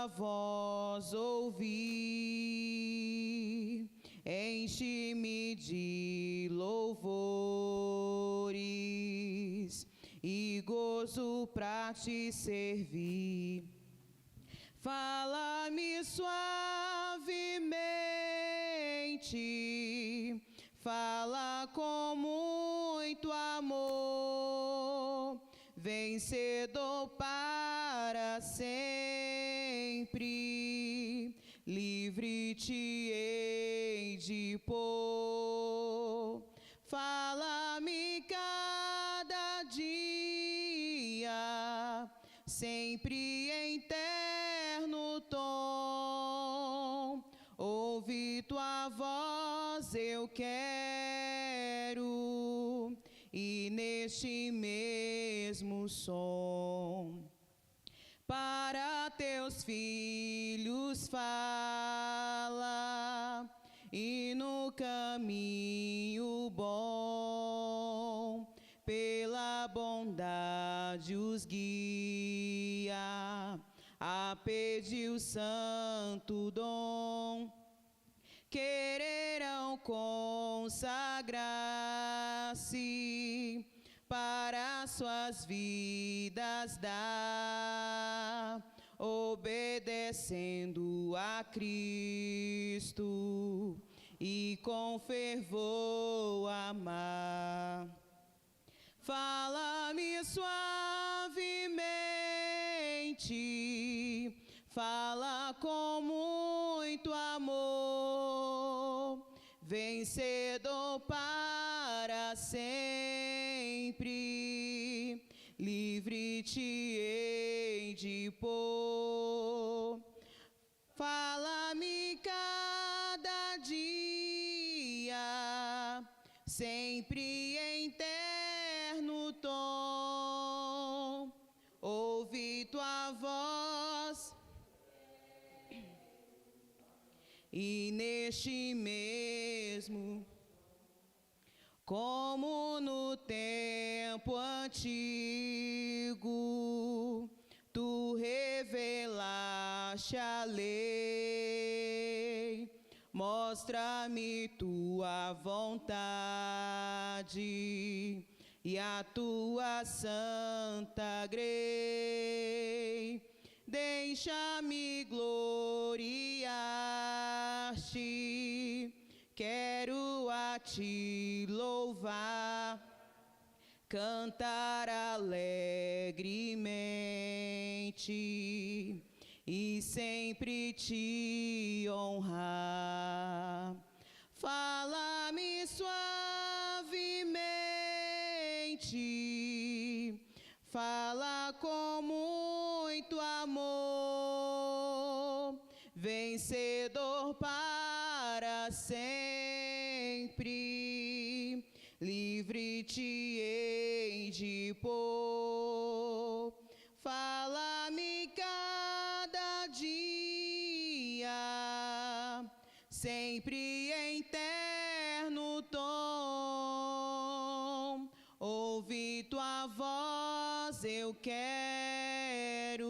tua voz ouvir, enche-me de louvores e gozo pra te servir. Fala-me suavemente, fala com muito amor, vencedor para sempre, livre te hei de pôr. Fala-me cada dia, sempre em terno tom, ouvi tua voz eu quero, e neste mesmo som, para teus filhos fala, e no caminho bom, pela bondade os guia, a pedir o santo dom. Quererão consagrar-se para suas vidas dar, obedecendo a Cristo e com fervor amar. Fala-me suavemente, fala com muito amor, vencedor para sempre, livre te hei de pôr. Fala-me cada dia, sempre em terno tom, ouvi tua voz, e neste mesmo, como no tempo antigo, tu revelaste a lei, mostra-me tua vontade e a tua santa grei. Deixa-me gloriar-te, quero a ti louvar, cantar alegremente e sempre te honrar. Fala-me suavemente, fala com muito amor, vencedor para sempre, livre te hei de pôr. Fala-me cada dia, sempre em terno tom, ouvi tua voz eu quero,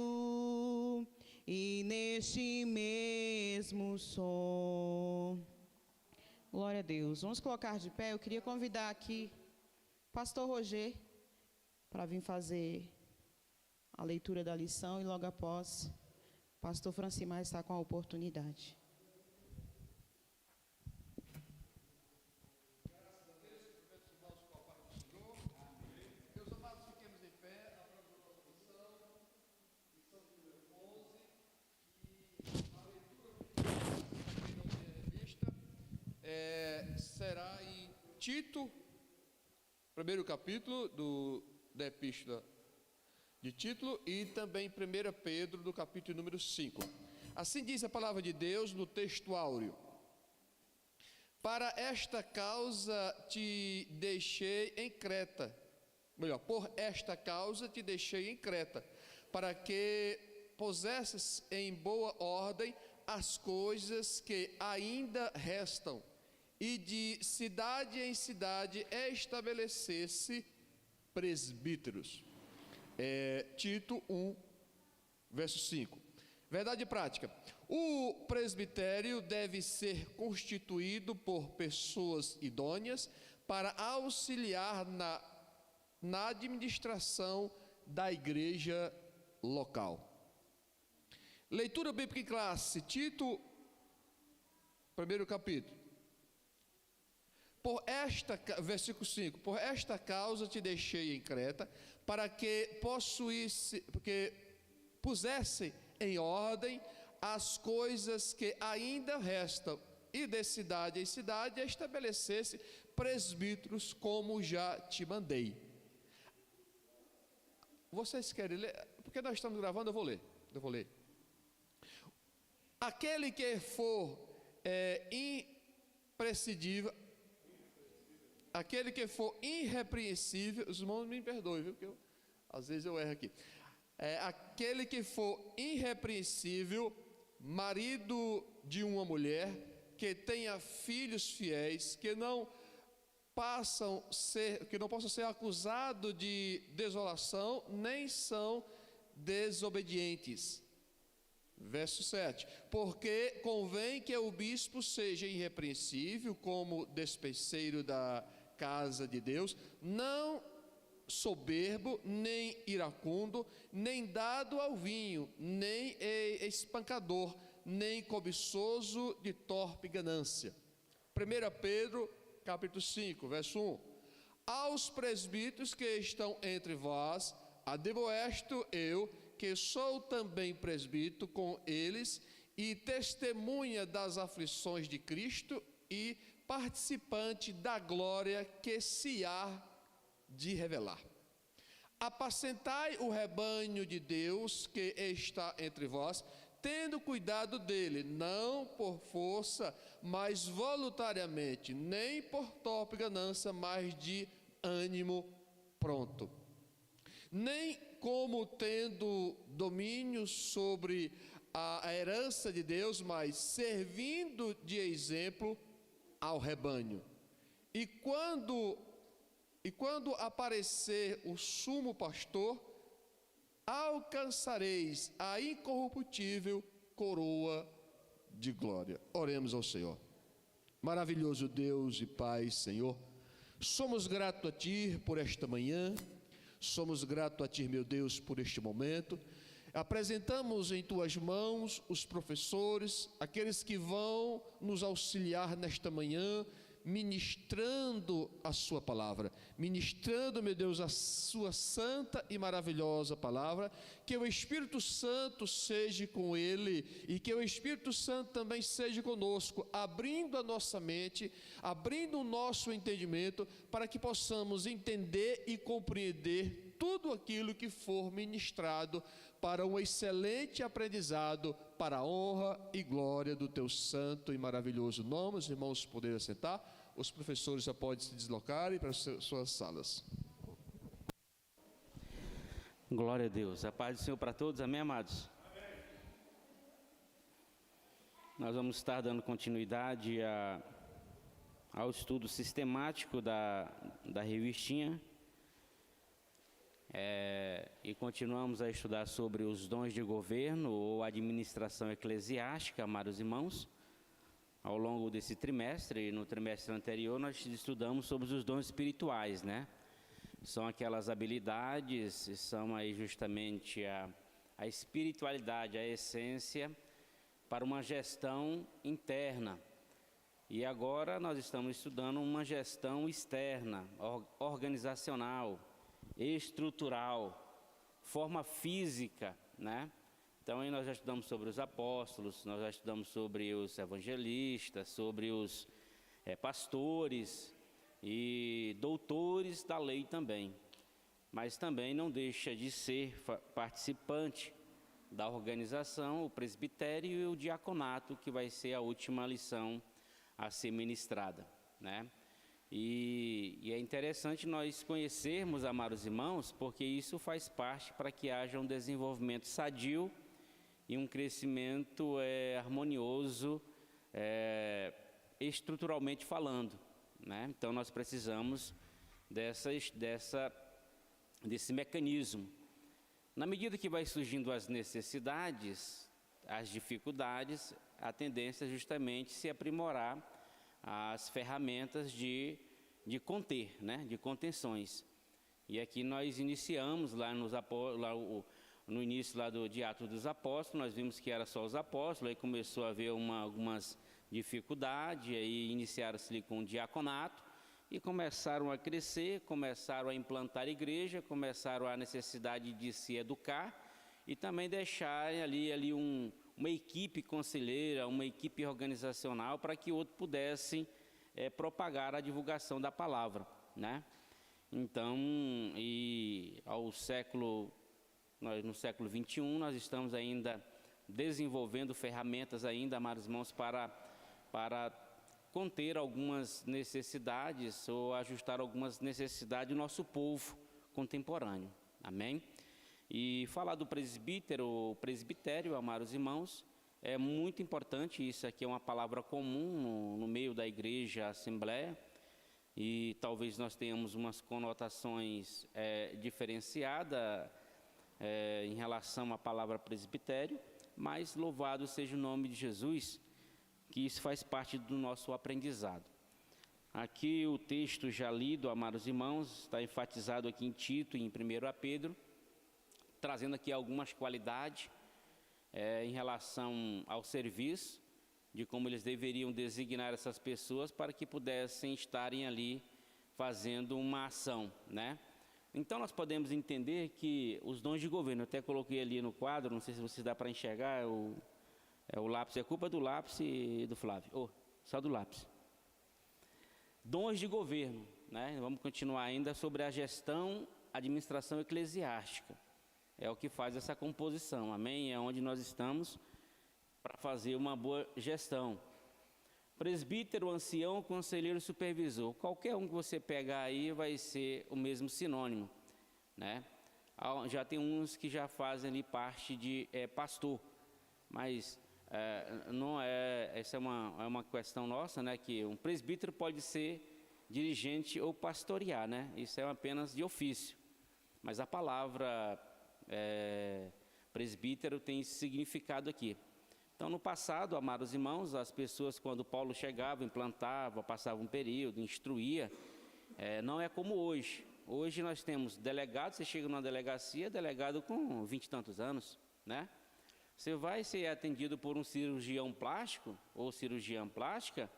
e neste mesmo som. Glória a Deus. Vamos colocar de pé. Eu queria convidar aqui o pastor Roger para vir fazer a leitura da lição, e logo após o pastor Francimar está com a oportunidade. Graças a Deus, cumprimentos os irmãos com a paz do Senhor. Meus amados, fiquemos em pé, abrindo a nossa lição de número 11, e a leitura que não tem revista será em Tito, primeiro capítulo da epístola de Tito, e também 1 Pedro, do capítulo número 5. Assim diz a palavra de Deus no texto áureo: para esta causa te deixei em Creta, por esta causa te deixei em Creta, para que pusesses em boa ordem as coisas que ainda restam, e de cidade em cidade estabelecesse presbíteros. Tito 1, verso 5. Verdade prática. O presbitério deve ser constituído por pessoas idôneas para auxiliar na administração da igreja local. Leitura bíblica em classe, Tito, primeiro capítulo. Versículo 5, por esta causa te deixei em Creta, para que pusesse em ordem as coisas que ainda restam, e de cidade em cidade estabelecesse presbíteros, como já te mandei. Vocês querem ler? Porque nós estamos gravando, eu vou ler. Aquele que for imprescindível, aquele que for irrepreensível, os irmãos me perdoem, viu? Porque às vezes eu erro aqui. Aquele que for irrepreensível, marido de uma mulher, que tenha filhos fiéis, que não possam ser acusados de desolação, nem são desobedientes. Verso 7, porque convém que o bispo seja irrepreensível como despenseiro da casa de Deus, não soberbo, nem iracundo, nem dado ao vinho, nem espancador, nem cobiçoso de torpe ganância. 1 Pedro, capítulo 5, verso 1. Aos presbíteros que estão entre vós, admoesto eu, que sou também presbítero com eles, e testemunha das aflições de Cristo, e participante da glória que se há de revelar. Apacentai o rebanho de Deus que está entre vós, tendo cuidado dele, não por força, mas voluntariamente, nem por torpe ganância, mas de ânimo pronto. Nem como tendo domínio sobre a herança de Deus, mas servindo de exemplo ao rebanho. E quando aparecer o sumo pastor, alcançareis a incorruptível coroa de glória. Oremos ao Senhor. Maravilhoso Deus e Pai, Senhor, somos gratos a Ti por esta manhã, somos gratos a Ti, meu Deus, por este momento. Apresentamos em Tuas mãos os professores, aqueles que vão nos auxiliar nesta manhã, ministrando a Sua palavra, ministrando, meu Deus, a Sua santa e maravilhosa palavra, que o Espírito Santo seja com ele e que o Espírito Santo também seja conosco, abrindo a nossa mente, abrindo o nosso entendimento, para que possamos entender e compreender tudo aquilo que for ministrado para um excelente aprendizado, para a honra e glória do Teu santo e maravilhoso nome. Os irmãos poderem sentar, os professores já podem se deslocar para as suas salas. Glória a Deus. A paz do Senhor para todos, amém, amados? Amém. Nós vamos estar dando continuidade ao estudo sistemático da revistinha. E continuamos a estudar sobre os dons de governo ou administração eclesiástica, amados irmãos. Ao longo desse trimestre, e no trimestre anterior, nós estudamos sobre os dons espirituais, né? São aquelas habilidades, são aí justamente a espiritualidade, a essência para uma gestão interna. E agora nós estamos estudando uma gestão externa, organizacional, estrutural, forma física, né? Então aí nós já estudamos sobre os apóstolos, nós já estudamos sobre os evangelistas, sobre os pastores e doutores da lei também. Mas também não deixa de ser participante da organização, o presbitério e o diaconato, que vai ser a última lição a ser ministrada, né? E é interessante nós conhecermos, amados irmãos, porque isso faz parte para que haja um desenvolvimento sadio e um crescimento harmonioso, estruturalmente falando, né? Então nós precisamos desse mecanismo. Na medida que vai surgindo as necessidades, as dificuldades, a tendência é justamente se aprimorar as ferramentas de conter, né, de contenções. E aqui nós iniciamos lá no início lá de Atos dos Apóstolos, nós vimos que era só os apóstolos, aí começou a haver algumas dificuldades, aí iniciaram-se com o diaconato, e começaram a crescer, começaram a implantar igreja, começaram a necessidade de se educar, e também deixar ali uma equipe conselheira, uma equipe organizacional, para que outro pudesse propagar a divulgação da palavra, né? Então, no século 21, nós estamos ainda desenvolvendo ferramentas ainda, amados irmãos, para conter algumas necessidades ou ajustar algumas necessidades do nosso povo contemporâneo. Amém? E falar do presbitério, amados irmãos, é muito importante. Isso aqui é uma palavra comum no meio da igreja, assembleia, e talvez nós tenhamos umas conotações diferenciadas em relação à palavra presbitério, mas louvado seja o nome de Jesus, que isso faz parte do nosso aprendizado. Aqui o texto já lido, amados irmãos, está enfatizado aqui em Tito e em 1 Pedro, trazendo aqui algumas qualidades em relação ao serviço, de como eles deveriam designar essas pessoas para que pudessem estarem ali fazendo uma ação, né? Então nós podemos entender que os dons de governo, eu até coloquei ali no quadro, não sei se você dá para enxergar, o lápis, é culpa do lápis e do Flávio, só do lápis. Dons de governo, né? Vamos continuar ainda sobre a gestão, administração eclesiástica. É o que faz essa composição, amém? É onde nós estamos para fazer uma boa gestão. Presbítero, ancião, conselheiro, supervisor. Qualquer um que você pegar aí vai ser o mesmo sinônimo, né? Já tem uns que já fazem ali parte de pastor, mas não essa é uma questão nossa, né? Que um presbítero pode ser dirigente ou pastorear, né? Isso é apenas de ofício, mas a palavra presbítero tem esse significado aqui. Então, no passado, amados irmãos, as pessoas, quando Paulo chegava, implantava, passava um período, instruía, não é como hoje. Hoje nós temos delegado, você chega numa delegacia, delegado com 20 e tantos anos, né? Você vai ser atendido por um cirurgião plástico ou cirurgiã plástica,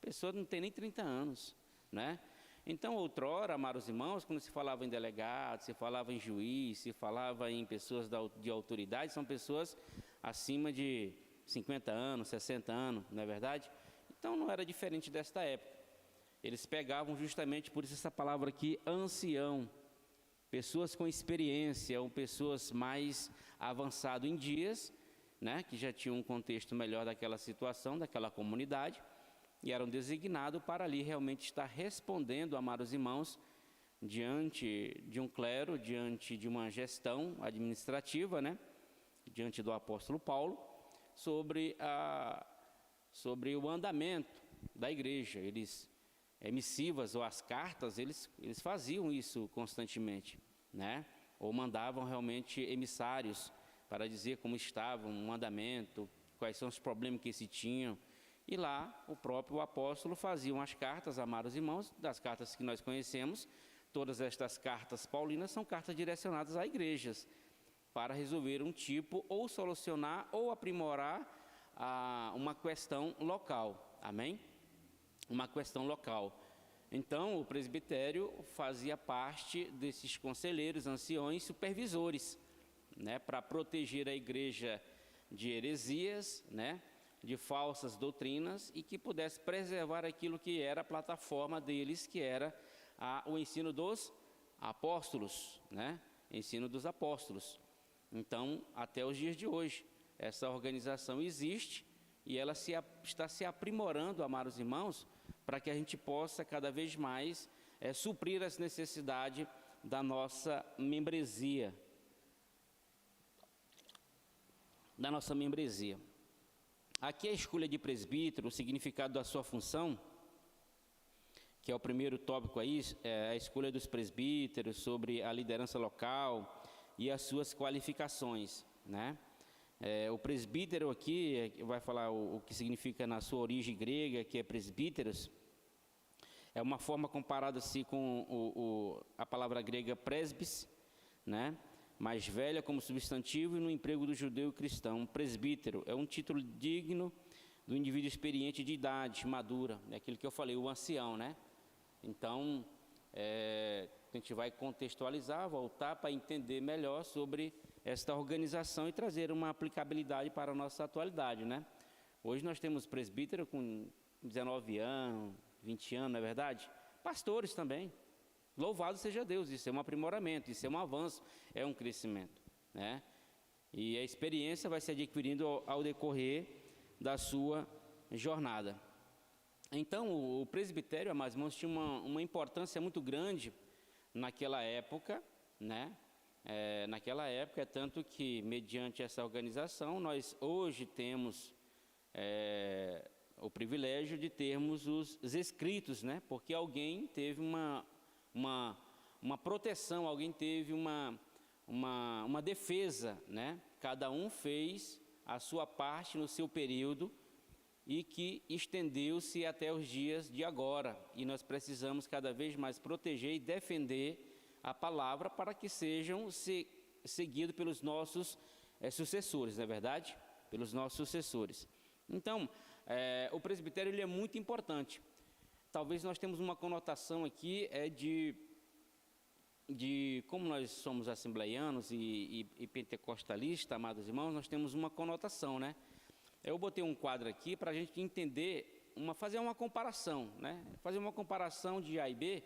a pessoa não tem nem 30 anos, né? Então, outrora, amados irmãos, quando se falava em delegado, se falava em juiz, se falava em pessoas de autoridade, são pessoas acima de 50 anos, 60 anos, não é verdade? Então, não era diferente desta época. Eles pegavam justamente, por isso essa palavra aqui, ancião, pessoas com experiência, ou pessoas mais avançadas em dias, né, que já tinham um contexto melhor daquela situação, daquela comunidade, e eram designados para ali realmente estar respondendo, amados irmãos, diante de um clero, diante de uma gestão administrativa, né, diante do apóstolo Paulo, sobre o andamento da igreja. Eles, missivas ou as cartas, eles faziam isso constantemente, né, ou mandavam realmente emissários para dizer como estava o andamento, quais são os problemas que se tinham. E lá o próprio apóstolo fazia as cartas, amados irmãos, das cartas que nós conhecemos. Todas estas cartas paulinas são cartas direcionadas a igrejas, para resolver um tipo, ou solucionar, ou aprimorar uma questão local, amém? Uma questão local. Então, o presbitério fazia parte desses conselheiros, anciões, supervisores, né, para proteger a igreja de heresias, né, de falsas doutrinas, e que pudesse preservar aquilo que era a plataforma deles, que era o ensino dos apóstolos, né? Ensino dos apóstolos. Então, até os dias de hoje, essa organização existe e ela está se aprimorando, amados irmãos, para que a gente possa cada vez mais suprir as necessidades da nossa membresia. Aqui a escolha de presbítero, o significado da sua função, que é o primeiro tópico aí, é a escolha dos presbíteros, sobre a liderança local e as suas qualificações, né? O presbítero aqui vai falar o que significa na sua origem grega, que é presbíteros. É uma forma comparada assim com a palavra grega presbis, né? Mais velha como substantivo e no emprego do judeu cristão. Presbítero é um título digno do indivíduo experiente de idade madura, é aquilo que eu falei, o ancião, né? Então, a gente vai contextualizar, voltar para entender melhor sobre esta organização e trazer uma aplicabilidade para a nossa atualidade, né? Hoje nós temos presbítero com 19 anos, 20 anos, não é verdade? Pastores também. Louvado seja Deus, isso é um aprimoramento, isso é um avanço, é um crescimento, né? E a experiência vai se adquirindo ao decorrer da sua jornada. Então, o presbitério, amados irmãos, tinha uma importância muito grande naquela época, né? Naquela época, tanto que, mediante essa organização, nós hoje temos o privilégio de termos os escritos, né? Porque alguém teve uma proteção, alguém teve uma defesa, né? Cada um fez a sua parte no seu período e que estendeu-se até os dias de agora. E nós precisamos cada vez mais proteger e defender a palavra para que sejam seguidos pelos nossos sucessores, não é verdade? Pelos nossos sucessores. Então, o presbitério ele é muito importante. Talvez nós temos uma conotação aqui de como nós somos assembleianos e pentecostalistas, amados irmãos, nós temos uma conotação, né? Eu botei um quadro aqui para a gente entender, fazer uma comparação, né? Fazer uma comparação de A e B,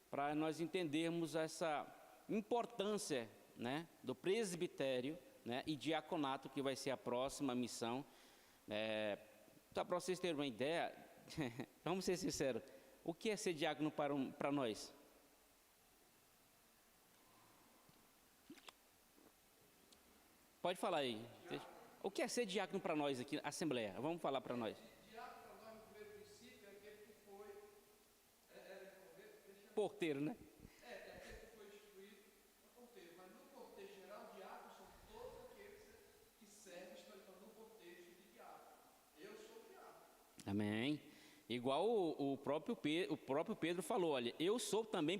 para nós entendermos essa importância, né, do presbitério, né, e diaconato, que vai ser a próxima missão. Para vocês terem uma ideia, vamos ser sinceros, o que é ser diácono para nós? Pode falar aí. O que é ser diácono para nós aqui, Assembleia? Vamos falar para nós. Diácono para nós, no primeiro princípio, é aquele que foi... Porteiro, né? Aquele que foi instituído no porteiro. Mas no contexto geral, diáconos são todos aqueles que servem, estão no contexto de diácono. Eu sou diácono. Amém. Igual o próprio Pedro falou, olha, eu sou também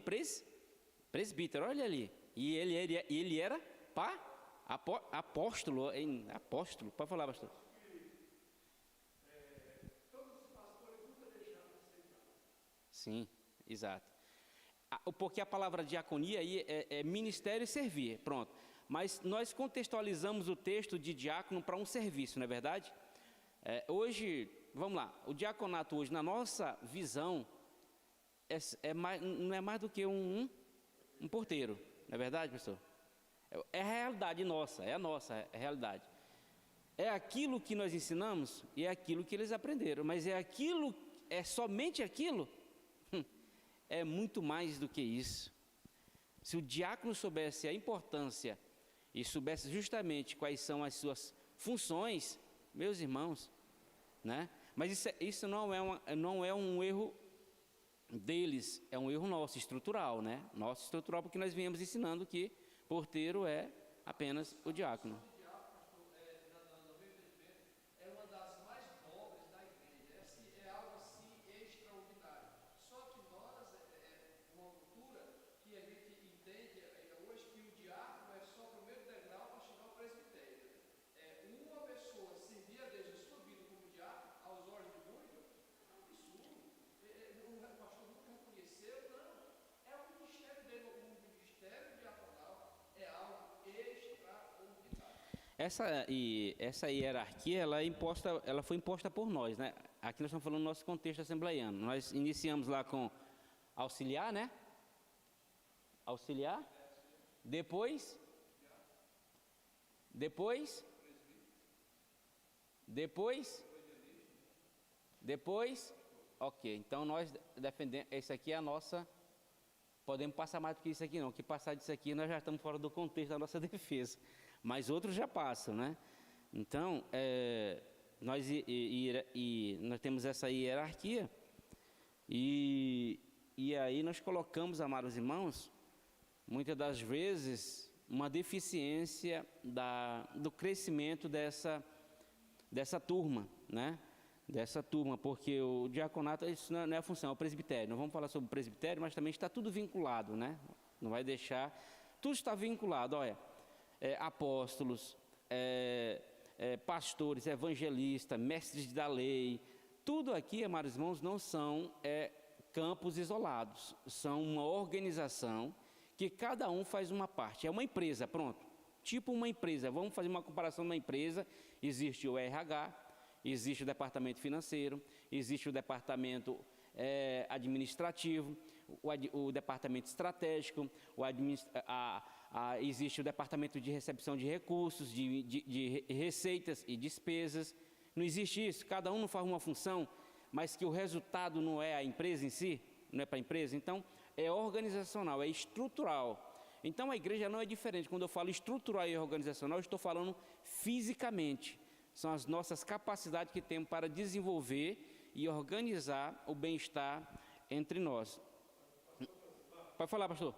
presbítero, olha ali. E ele era apóstolo, pode falar, pastor. Todos os pastores nunca deixaram de ser diáconos. Sim, exato. Porque a palavra diaconia aí é ministério e servir, pronto. Mas nós contextualizamos o texto de diácono para um serviço, não é verdade? Hoje, vamos lá, o diaconato hoje, na nossa visão, não é mais do que um porteiro, não é verdade, pastor? É a realidade nossa, é a nossa realidade. É aquilo que nós ensinamos e é aquilo que eles aprenderam, mas é somente aquilo? É muito mais do que isso. Se o diácono soubesse a importância e soubesse justamente quais são as suas funções, meus irmãos, né? Mas isso não é um erro deles, é um erro nosso, estrutural, né? Nosso estrutural, porque nós viemos ensinando que porteiro é apenas o diácono. É uma das mais nobres da igreja. É algo assim extraordinário. Só que nós, uma cultura que a gente entende hoje que o diácono é só o primeiro degrau para chegar ao presbitério. Uma pessoa servir a Deus a sua vida como diácono, aos olhos de muitos, é um absurdo. O pastor nunca reconheceu, não. É o ministério dele, o ministério diaconal é algo extraordinário. Essa hierarquia, ela foi imposta por nós, né? Aqui nós estamos falando do nosso contexto assembleiano. Nós iniciamos lá com auxiliar, né? Auxiliar. Depois, ok. Então nós defendemos, esse aqui é a nossa, podemos passar mais do que isso aqui não, que passar disso aqui nós já estamos fora do contexto da nossa defesa, mas outros já passam, né? Então, nós temos essa hierarquia e aí nós colocamos, amados irmãos, muitas das vezes uma deficiência do crescimento dessa turma, né? Dessa turma, porque o diaconato, isso não é a função, é o presbitério. Não vamos falar sobre o presbitério, mas também está tudo vinculado, né? Não vai deixar, tudo está vinculado, olha, apóstolos, pastores, evangelistas, mestres da lei, tudo aqui, amados irmãos, não são campos isolados, são uma organização que cada um faz uma parte, é uma empresa, pronto, tipo uma empresa, vamos fazer uma comparação de uma empresa, existe o RH, existe o departamento financeiro, existe o departamento administrativo, o departamento estratégico, existe o departamento de recepção de recursos, de receitas e despesas. Não existe isso, cada um não faz uma função, mas que o resultado não é a empresa em si, não é para a empresa. Então, é organizacional, é estrutural. Então, a igreja não é diferente. Quando eu falo estrutural e organizacional, eu estou falando fisicamente. São as nossas capacidades que temos para desenvolver e organizar o bem-estar entre nós. Pode falar, pastor.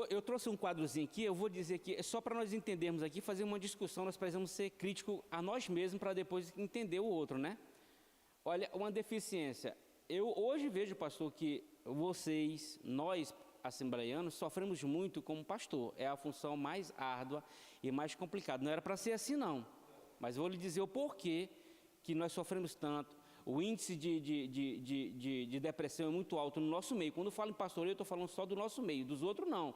Eu trouxe um quadrozinho aqui, eu vou dizer que, só para nós entendermos aqui, fazer uma discussão, nós precisamos ser críticos a nós mesmos para depois entender o outro, né? Olha, uma deficiência. Eu hoje vejo, pastor, que nós, assembleianos, sofremos muito como pastor. É a função mais árdua e mais complicada. Não era para ser assim, não. Mas eu vou lhe dizer o porquê que nós sofremos tanto. O índice de depressão é muito alto no nosso meio. Quando eu falo em pastoreio, eu estou falando só do nosso meio, dos outros não.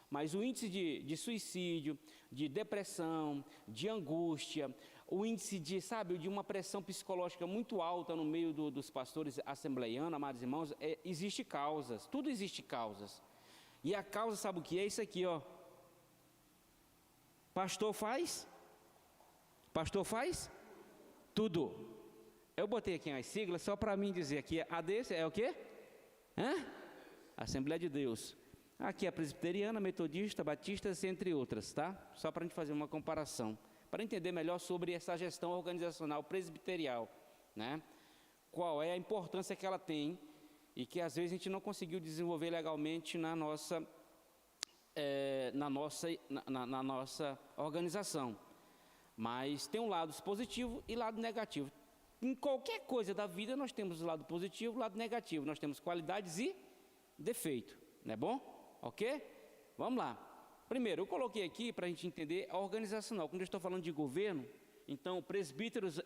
Mas o índice de suicídio, de depressão, de angústia, o índice de uma pressão psicológica muito alta no meio dos pastores assembleianos, amados irmãos, existe causas, tudo existe causas. E a causa, sabe o que é? Isso aqui, ó. Pastor faz tudo. Eu botei aqui as siglas só para mim dizer aqui, ADC é o quê? Assembleia de Deus. Aqui é a presbiteriana, metodista, batista, entre outras, tá? Só para a gente fazer uma comparação, para entender melhor sobre essa gestão organizacional presbiterial, né? Qual é a importância que ela tem e que às vezes a gente não conseguiu desenvolver legalmente na nossa organização. Mas tem um lado positivo e lado negativo. Em qualquer coisa da vida nós temos o lado positivo e o lado negativo. Nós temos qualidades e defeito, não é bom? Ok? Vamos lá. Primeiro, eu coloquei aqui para a gente entender a organizacional. Quando eu estou falando de governo, então presbíteros,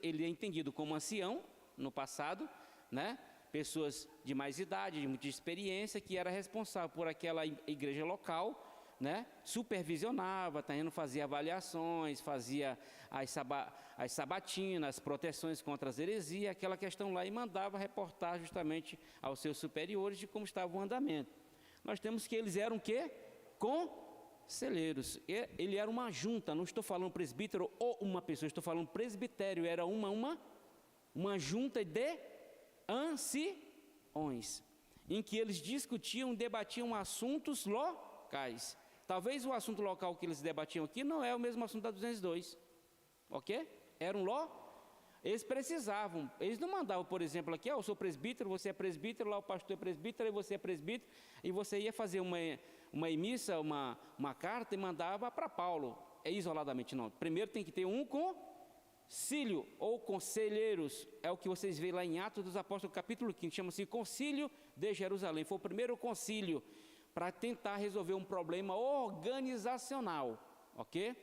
ele é entendido como ancião no passado, né? Pessoas de mais idade, de muita experiência, que era responsável por aquela igreja local, né? Supervisionava, fazia avaliações, fazia as sabatinas, proteções contra as heresias, aquela questão lá, e mandava reportar justamente aos seus superiores de como estava o andamento. Nós temos que eles eram o quê? Conselheiros. Ele era uma junta, não estou falando presbítero ou uma pessoa, estou falando presbitério, era uma junta de anciões, em que eles discutiam, debatiam assuntos locais. Talvez o assunto local que eles debatiam aqui não é o mesmo assunto da 202, ok? Era eles precisavam, eles não mandavam, por exemplo, aqui, eu sou presbítero, você é presbítero, lá o pastor é presbítero, e você é presbítero, e você ia fazer uma emissa, uma carta e mandava para Paulo, isoladamente não. Primeiro tem que ter um concílio, ou conselheiros, é o que vocês veem lá em Atos dos Apóstolos, capítulo 15, chama-se Concílio de Jerusalém, foi o primeiro concílio, para tentar resolver um problema organizacional, ok?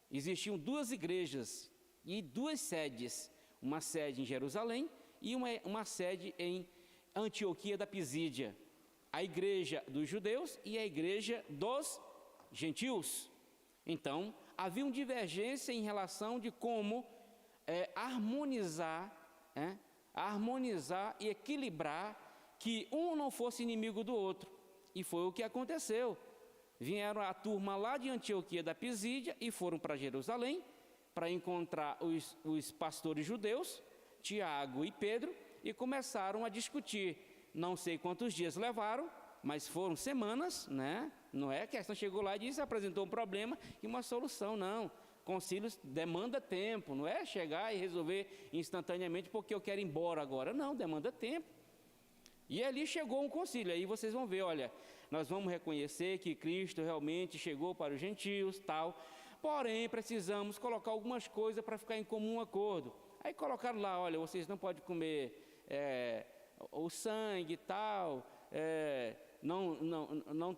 Existiam duas igrejas e duas sedes, uma sede em Jerusalém e uma sede em Antioquia da Pisídia, a igreja dos judeus e a igreja dos gentios. Então, havia uma divergência em relação de como harmonizar e equilibrar, que um não fosse inimigo do outro. E foi o que aconteceu. Vieram a turma lá de Antioquia da Pisídia e foram para Jerusalém para encontrar os pastores judeus Tiago e Pedro e começaram a discutir. Não sei quantos dias levaram, mas foram semanas, né? Não é que essa chegou lá e disse, apresentou um problema e uma solução, não. Concílios demanda tempo, não é chegar e resolver instantaneamente porque eu quero ir embora agora. Não, demanda tempo. E ali chegou um concílio, aí vocês vão ver, olha, nós vamos reconhecer que Cristo realmente chegou para os gentios, tal, porém precisamos colocar algumas coisas para ficar em comum acordo. Aí colocaram lá, olha, vocês não podem comer o sangue e tal, não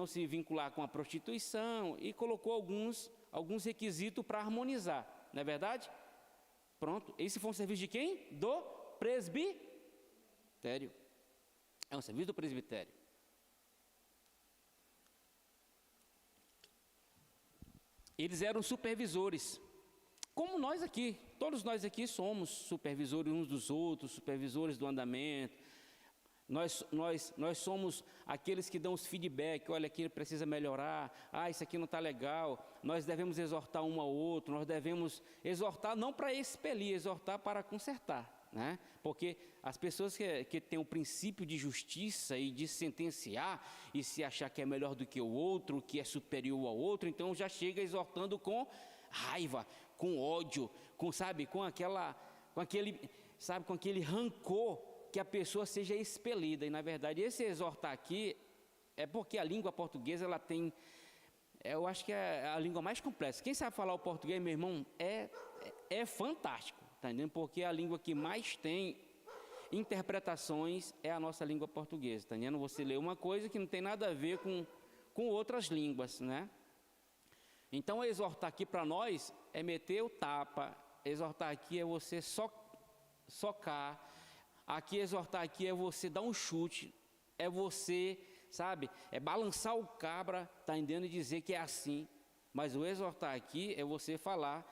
se vincular com a prostituição, e colocou alguns requisitos para harmonizar, não é verdade? Pronto, esse foi um serviço de quem? Do presbitério. É um serviço do presbitério. Eles eram supervisores, como nós aqui, todos nós aqui somos supervisores uns dos outros, supervisores do andamento. Nós somos aqueles que dão os feedback, olha, aqui precisa melhorar, isso aqui não está legal. Nós devemos exortar um ao outro, nós devemos exortar não para expelir, exortar para consertar, né? Porque as pessoas que têm o princípio de justiça e de sentenciar e se achar que é melhor do que o outro, que é superior ao outro, então já chega exortando com raiva, com ódio, com aquele rancor, que a pessoa seja expelida. E na verdade esse exortar aqui é porque a língua portuguesa ela tem, eu acho que é a língua mais complexa. Quem sabe falar o português, meu irmão, é fantástico, tá entendendo? Porque a língua que mais tem interpretações é a nossa língua portuguesa, tá entendendo? Você lê uma coisa que não tem nada a ver com outras línguas, né? Então exortar aqui para nós é meter o tapa, exortar aqui é você socar, aqui exortar aqui é você dar um chute, é você, sabe, é balançar o cabra, tá entendendo, e dizer que é assim. Mas o exortar aqui é você falar,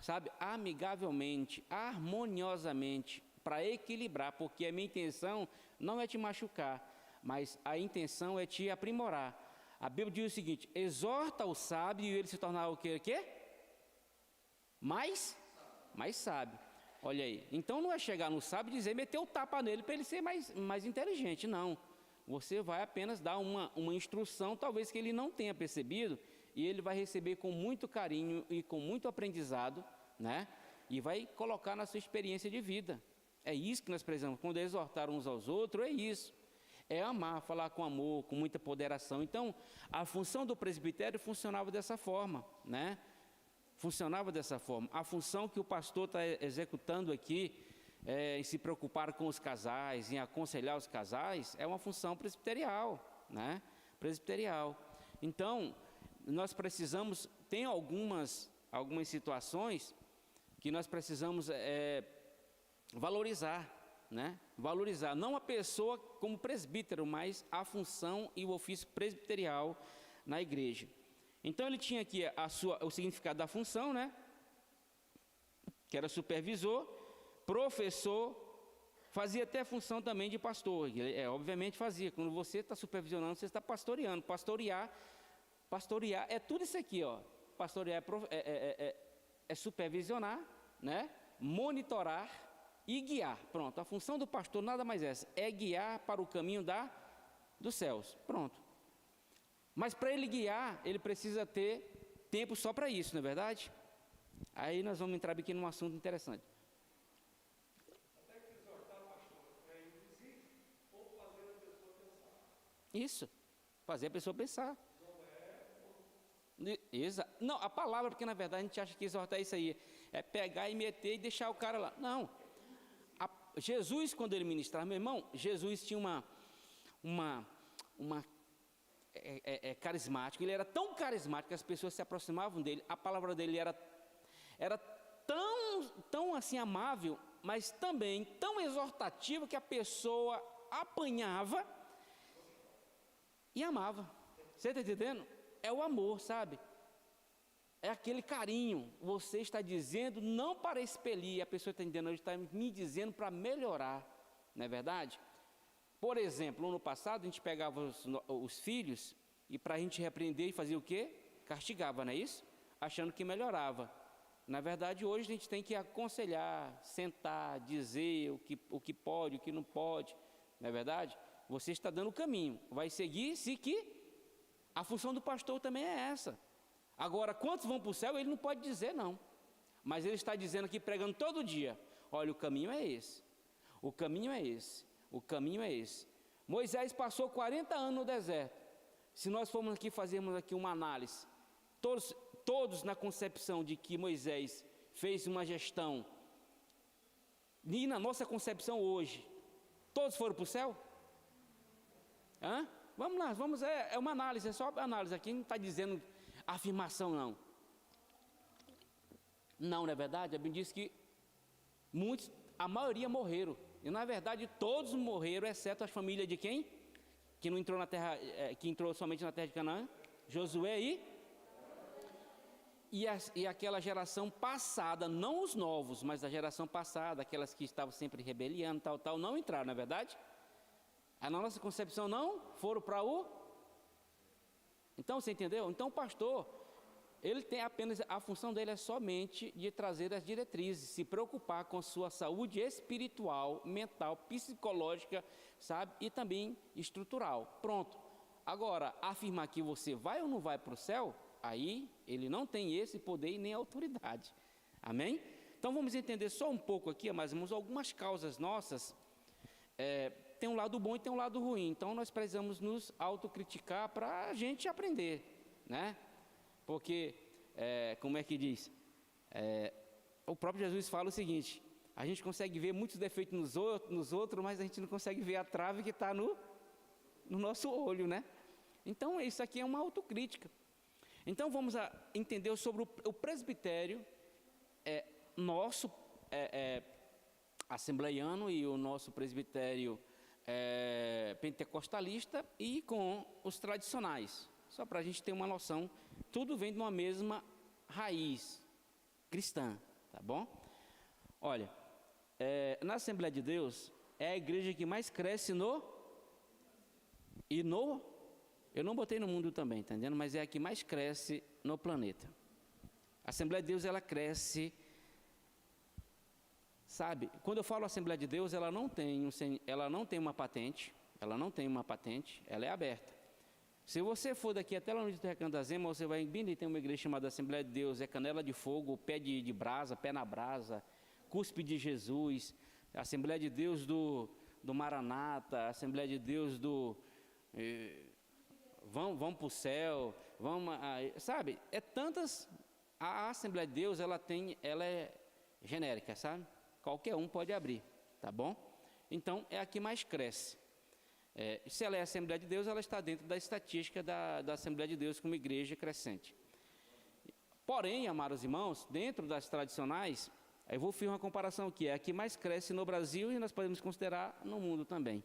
sabe, amigavelmente, harmoniosamente, para equilibrar, porque a minha intenção não é te machucar, mas a intenção é te aprimorar. A Bíblia diz o seguinte: exorta o sábio e ele se tornar o quê? Mais sábio. Olha aí, então não é chegar no sábio e dizer, meter o tapa nele para ele ser mais inteligente, não. Você vai apenas dar uma instrução, talvez que ele não tenha percebido, e ele vai receber com muito carinho e com muito aprendizado, né? E vai colocar na sua experiência de vida. É isso que nós precisamos, quando exortar uns aos outros, é isso. É amar, falar com amor, com muita ponderação. Então, a função do presbitério funcionava dessa forma, né? Funcionava dessa forma. A função que o pastor está executando aqui, em se preocupar com os casais, em aconselhar os casais, é uma função presbiterial, né? Presbiterial. Então, nós precisamos, tem algumas situações que nós precisamos valorizar, né? Valorizar, não a pessoa como presbítero, mas a função e o ofício presbiterial na igreja. Então ele tinha aqui o significado da função, né? Que era supervisor, professor, fazia até função também de pastor. Obviamente fazia. Quando você está supervisionando, você está pastoreando. Pastorear é tudo isso aqui, ó. Pastorear é supervisionar, né? Monitorar e guiar. Pronto. A função do pastor nada mais é essa. É guiar para o caminho dos céus. Pronto. Mas para ele guiar, ele precisa ter tempo só para isso, não é verdade? Aí nós vamos entrar aqui num assunto interessante. Até que exortar o pastor é inclusive ou fazer a pessoa pensar. Isso, fazer a pessoa pensar. Não, a palavra, porque na verdade a gente acha que exortar é isso aí, é pegar e meter e deixar o cara lá. Não. Jesus, quando ele ministrava, meu irmão, Jesus tinha uma carismático, ele era tão carismático que as pessoas se aproximavam dele, a palavra dele era tão assim amável, mas também tão exortativa que a pessoa apanhava e amava. Você está entendendo? É o amor, sabe? É aquele carinho. Você está dizendo não para expelir, a pessoa está entendendo, ele está me dizendo para melhorar, não é verdade? Por exemplo, ano passado a gente pegava os filhos e para a gente repreender e fazer o quê? Castigava, não é isso? Achando que melhorava, Na verdade, hoje a gente tem que aconselhar, sentar, dizer o que pode, o que não pode. Não é verdade? Você está dando o caminho. Vai seguir se que a função do pastor também é essa. Agora, quantos vão para o céu, ele não pode dizer não. Mas ele está dizendo aqui, pregando todo dia. Olha, o caminho é esse. O caminho é esse. O caminho é esse. Moisés passou 40 anos no deserto. Se nós formos aqui, fazermos aqui uma análise. Todos na concepção de que Moisés fez uma gestão, e na nossa concepção hoje, todos foram para o céu? Vamos lá, é uma análise, é só análise aqui, não está dizendo afirmação não. Não é verdade? A Bíblia diz que a maioria morreram, e na verdade todos morreram, exceto as famílias de quem? Que não entrou na terra, que entrou somente na terra de Canaã, Josué e aquela geração passada, não os novos, mas a geração passada, aquelas que estavam sempre rebeliando, tal, não entraram, não é verdade? A nossa concepção não foram para o... Então, você entendeu? Então, o pastor, ele tem apenas, a função dele é somente de trazer as diretrizes, se preocupar com sua saúde espiritual, mental, psicológica, sabe? E também estrutural. Pronto. Agora, afirmar que você vai ou não vai para o céu... Aí, ele não tem esse poder e nem autoridade. Amém? Então, vamos entender só um pouco aqui, mas algumas causas nossas, tem um lado bom e tem um lado ruim. Então, nós precisamos nos autocriticar para a gente aprender, né? Porque, como é que diz? O próprio Jesus fala o seguinte, a gente consegue ver muitos defeitos nos outros, mas a gente não consegue ver a trave que está no nosso olho, né? Então, isso aqui é uma autocrítica. Então vamos entender sobre o presbitério nosso assembleiano e o nosso presbitério pentecostalista e com os tradicionais. Só para a gente ter uma noção, tudo vem de uma mesma raiz cristã, tá bom? Olha, na Assembleia de Deus é a igreja que mais cresce eu não botei no mundo também, tá entendendo? Mas é a que mais cresce no planeta. A Assembleia de Deus, ela cresce, sabe? Quando eu falo Assembleia de Deus, ela não tem uma patente, ela é aberta. Se você for daqui até lá no Recanto da Zema, você vai bem, tem uma igreja chamada Assembleia de Deus, canela de fogo, pé de brasa, pé na brasa, cuspe de Jesus, Assembleia de Deus do Maranata, Assembleia de Deus do... Vamos para o céu, sabe? Tantas, a Assembleia de Deus, ela é genérica, sabe? Qualquer um pode abrir, tá bom? Então, é a que mais cresce. Se ela é a Assembleia de Deus, ela está dentro da estatística da Assembleia de Deus como igreja crescente. Porém, amados irmãos, dentro das tradicionais, eu vou fazer uma comparação aqui, é a que mais cresce no Brasil e nós podemos considerar no mundo também.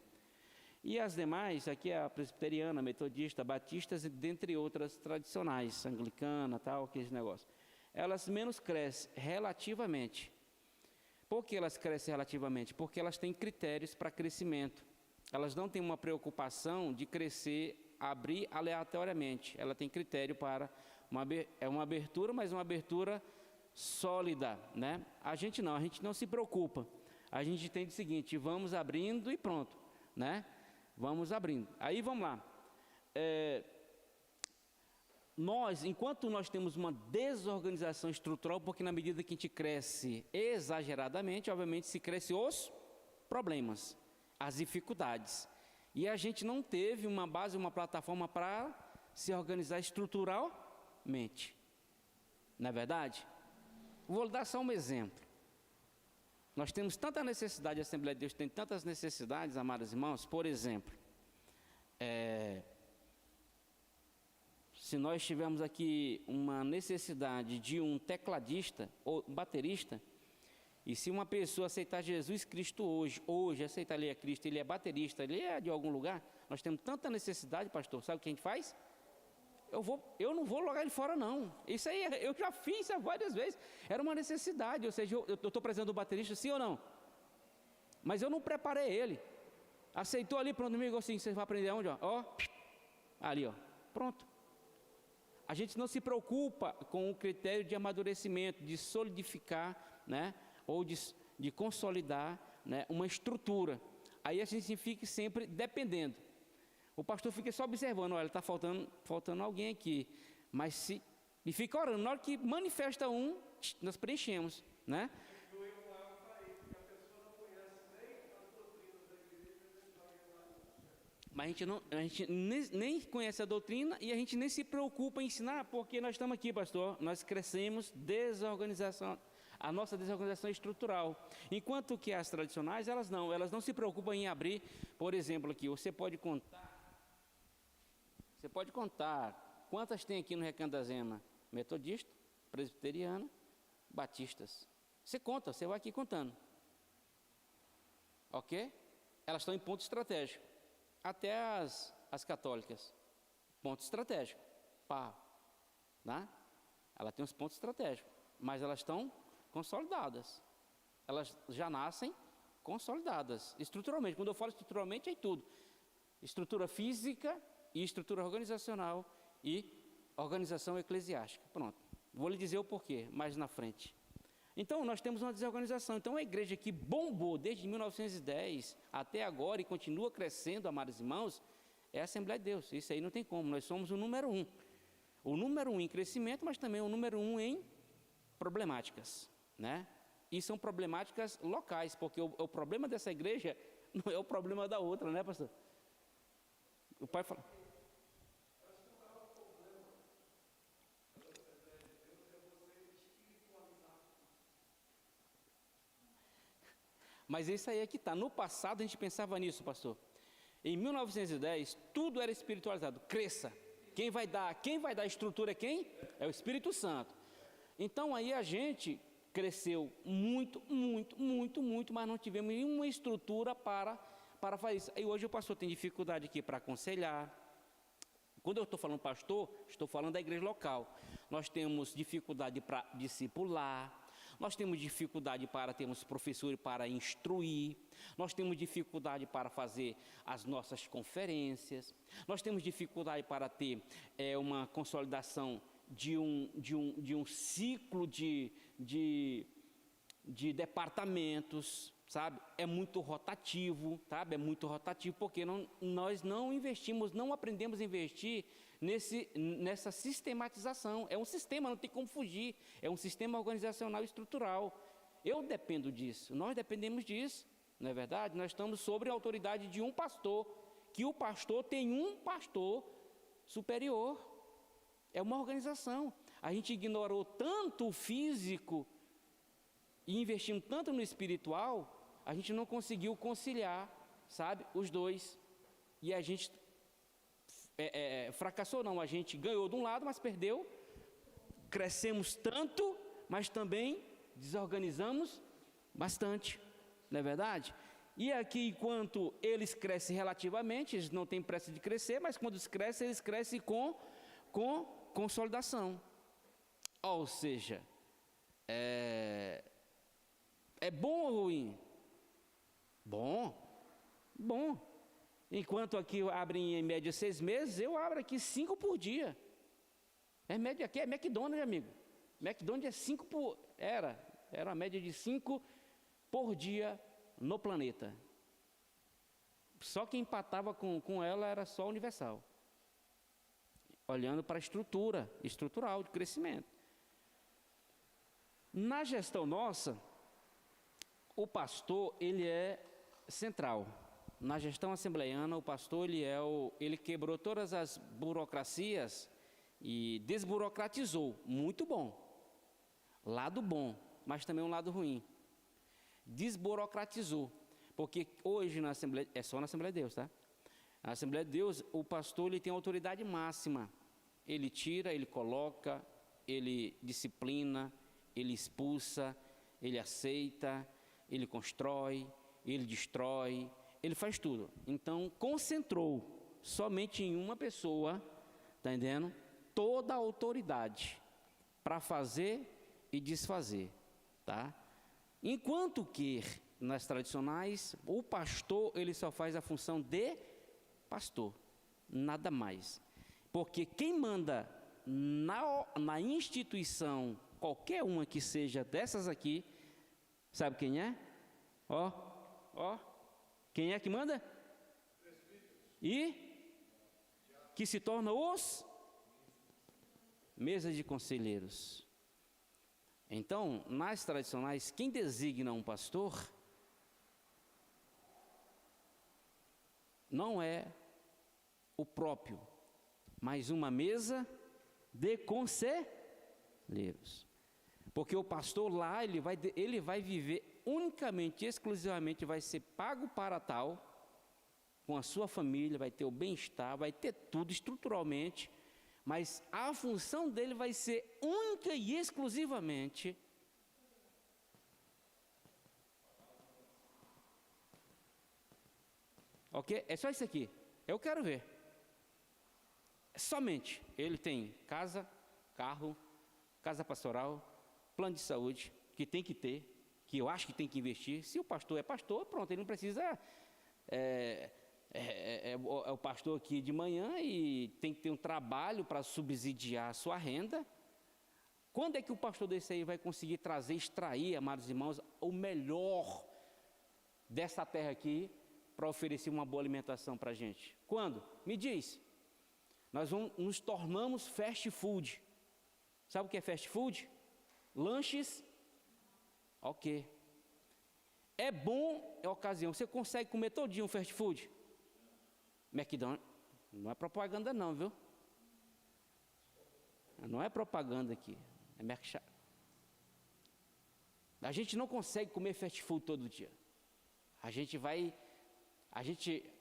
E as demais, aqui é a presbiteriana, metodista, batistas, dentre outras tradicionais, anglicana, tal, aqueles negócios. Elas menos crescem relativamente. Por que elas crescem relativamente? Porque elas têm critérios para crescimento. Elas não têm uma preocupação de crescer, abrir aleatoriamente. Ela tem critério para uma abertura, mas uma abertura sólida, né? A gente não se preocupa. A gente entende o seguinte, vamos abrindo e pronto, né? Vamos abrindo. Aí vamos lá. Enquanto nós temos uma desorganização estrutural, porque na medida que a gente cresce exageradamente, obviamente se cresce os problemas, as dificuldades. E a gente não teve uma base, uma plataforma para se organizar estruturalmente. Não é verdade? Vou dar só um exemplo. Nós temos tanta necessidade, a Assembleia de Deus tem tantas necessidades, amados irmãos. Por exemplo, se nós tivermos aqui uma necessidade de um tecladista ou baterista, e se uma pessoa aceitar Jesus Cristo hoje aceitar ele a Cristo, ele é baterista, ele é de algum lugar, nós temos tanta necessidade, pastor, sabe o que a gente faz? Eu não vou jogar ele fora, não. Isso aí, eu já fiz várias vezes. Era uma necessidade, ou seja, eu estou precisando do baterista, sim ou não? Mas eu não preparei ele. Aceitou ali, pronto, amigo, assim, você vai aprender aonde? Ali, ó, pronto. a gente não se preocupa com o critério de amadurecimento, de solidificar, né, ou de consolidar, né, uma estrutura. Aí a gente fica sempre dependendo. O pastor fica só observando, olha, está faltando alguém aqui. E fica orando, na hora que manifesta um, nós preenchemos, né? Mas a gente nem conhece a doutrina e a gente nem se preocupa em ensinar, porque nós estamos aqui, pastor, nós crescemos a nossa desorganização estrutural. Enquanto que as tradicionais, elas não se preocupam em abrir, por exemplo, aqui, você pode contar quantas tem aqui no Recanto da Zema? Metodista, presbiteriana, batistas. Você vai aqui contando. Ok? Elas estão em ponto estratégico. Até as católicas, ponto estratégico, né? Ela tem os pontos estratégicos, mas elas estão consolidadas, elas já nascem consolidadas, estruturalmente. Quando eu falo estruturalmente, é tudo, estrutura física e estrutura organizacional e organização eclesiástica, pronto. Vou lhe dizer o porquê, mais na frente. Então, nós temos uma desorganização. Então, a igreja que bombou desde 1910 até agora e continua crescendo, amados irmãos, é a Assembleia de Deus. Isso aí não tem como. Nós somos o número 1. O número 1 em crescimento, mas também o número 1 em problemáticas, né? E são problemáticas locais, porque o problema dessa igreja não é o problema da outra, né, pastor? O pai fala... Mas isso aí é que está. No passado a gente pensava nisso, pastor. Em 1910, tudo era espiritualizado. Cresça. Quem vai dar estrutura é quem? É o Espírito Santo. Então aí a gente cresceu muito, mas não tivemos nenhuma estrutura para fazer isso. Aí hoje o pastor tem dificuldade aqui para aconselhar. Quando eu estou falando pastor, estou falando da igreja local. Nós temos dificuldade para discipular. Nós temos dificuldade para termos professores para instruir, nós temos dificuldade para fazer as nossas conferências, nós temos dificuldade para ter uma consolidação de um ciclo de departamentos, sabe? É muito rotativo, sabe? É muito rotativo porque nós não investimos, não aprendemos a investir nessa sistematização. É um sistema, não tem como fugir. É um sistema organizacional e estrutural. Eu dependo disso, nós dependemos disso, não é verdade? Nós estamos sob a autoridade de um pastor, que o pastor tem um pastor superior. É uma organização. A gente ignorou tanto o físico e investimos tanto no espiritual, a gente não conseguiu conciliar, sabe, os dois. E a gente fracassou, não, a gente ganhou de um lado, mas perdeu. Crescemos tanto, mas também desorganizamos bastante, não é verdade? E aqui, enquanto eles crescem relativamente, eles não têm pressa de crescer, mas quando eles crescem com consolidação. Ou seja, é bom ou ruim? Bom. Enquanto aqui abrem em média 6 meses, eu abro aqui 5 por dia. Média aqui é McDonald's, amigo. McDonald's é 5 por... Era uma média de 5 por dia no planeta. Só quem empatava com ela era só a Universal. Olhando para a estrutural de crescimento. Na gestão nossa, o pastor, ele é central. Na gestão assembleiana, o pastor, ele quebrou todas as burocracias e desburocratizou. Muito bom. Lado bom, mas também um lado ruim. Desburocratizou. Porque hoje, na Assembleia, é só na Assembleia de Deus, tá? Na Assembleia de Deus, o pastor, ele tem autoridade máxima. Ele tira, ele coloca, ele disciplina, ele expulsa, ele aceita, ele constrói, ele destrói, ele faz tudo. Então, concentrou somente em uma pessoa, tá entendendo? Toda a autoridade para fazer e desfazer, tá? Enquanto que nas tradicionais, o pastor, ele só faz a função de pastor, nada mais. Porque quem manda na instituição, qualquer uma que seja dessas aqui, sabe quem é? Ó, quem é que manda? E que se torna os mesas de conselheiros. Então, nas tradicionais, quem designa um pastor não é o próprio, mas uma mesa de conselheiros. Porque o pastor lá, ele vai viver unicamente, exclusivamente, vai ser pago para tal, com a sua família, vai ter o bem-estar, vai ter tudo estruturalmente, mas a função dele vai ser única e exclusivamente ok? É só isso aqui. Eu quero ver. Somente. Ele tem casa, carro, casa pastoral, plano de saúde, que tem que ter, que eu acho que tem que investir. Se o pastor é pastor, pronto, ele não precisa... É o pastor aqui de manhã e tem que ter um trabalho para subsidiar a sua renda. Quando é que o pastor desse aí vai conseguir extrair, amados irmãos, o melhor dessa terra aqui para oferecer uma boa alimentação para a gente? Quando? Me diz. Nós nos tornamos fast food. Sabe o que é fast food? Lanches. Ok. É bom, é ocasião. Você consegue comer todo dia um fast food? McDonald's, não é propaganda não, viu? Não é propaganda aqui, é merchan. A gente não consegue comer fast food todo dia.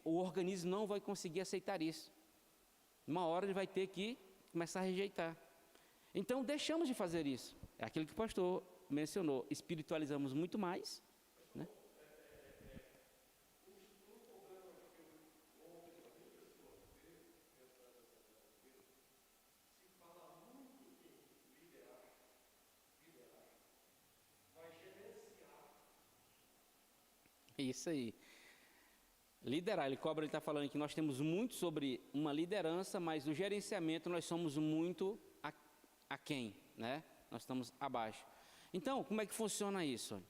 O organismo não vai conseguir aceitar isso. Uma hora ele vai ter que começar a rejeitar. Então deixamos de fazer isso. É aquilo que o pastor mencionou, espiritualizamos muito mais, né? Isso aí. Liderar, ele está falando que nós temos muito sobre uma liderança, mas no gerenciamento nós somos muito aquém, né? Nós estamos abaixo. Então, como é que funciona isso?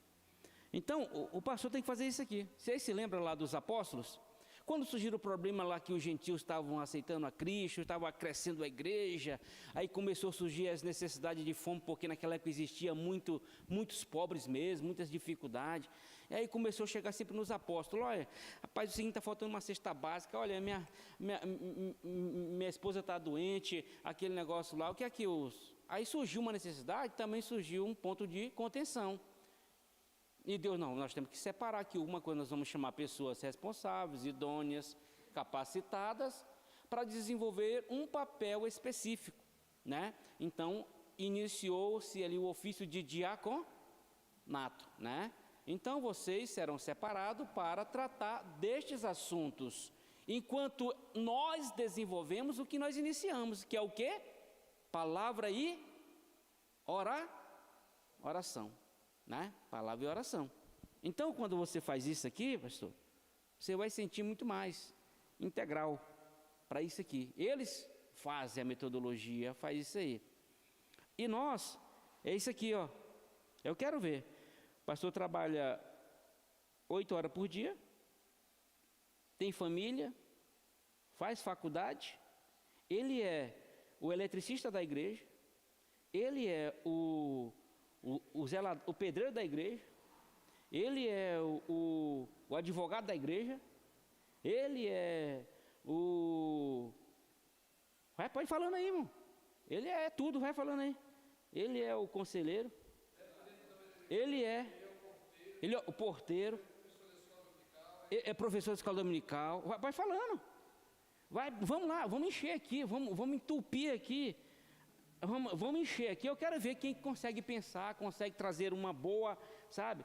Então, o pastor tem que fazer isso aqui. Vocês se lembram lá dos apóstolos? Quando surgiu o problema lá que os gentios estavam aceitando a Cristo, estavam crescendo a igreja, aí começou a surgir as necessidades de fome, porque naquela época existia muitos pobres mesmo, muitas dificuldades. E aí começou a chegar sempre nos apóstolos: olha, rapaz, o seguinte, está faltando uma cesta básica, olha, minha esposa está doente, aquele negócio lá, o que é que os... Aí surgiu uma necessidade, também surgiu um ponto de contenção. E Deus, não, nós temos que separar aqui uma coisa, nós vamos chamar pessoas responsáveis, idôneas, capacitadas, para desenvolver um papel específico, né? Então, iniciou-se ali o ofício de diaconato, né? Então, vocês serão separados para tratar destes assuntos, enquanto nós desenvolvemos o que nós iniciamos, que é o quê? Palavra e oração. Né? Palavra e oração. Então, quando você faz isso aqui, pastor, você vai sentir muito mais integral para isso aqui. Eles fazem a metodologia, faz isso aí. E nós, é isso aqui, ó. Eu quero ver. O pastor trabalha 8 horas por dia, tem família, faz faculdade, ele é o eletricista da igreja, ele é o pedreiro da igreja, ele é o advogado da igreja, ele é pode ir falando aí, irmão. Ele é tudo, vai falando aí. Ele é o conselheiro, ele é o porteiro, é professor de escola dominical, vai falando. Vamos lá, vamos encher aqui, vamos entupir aqui. Vamos encher aqui. Eu quero ver quem consegue pensar, consegue trazer uma boa, sabe,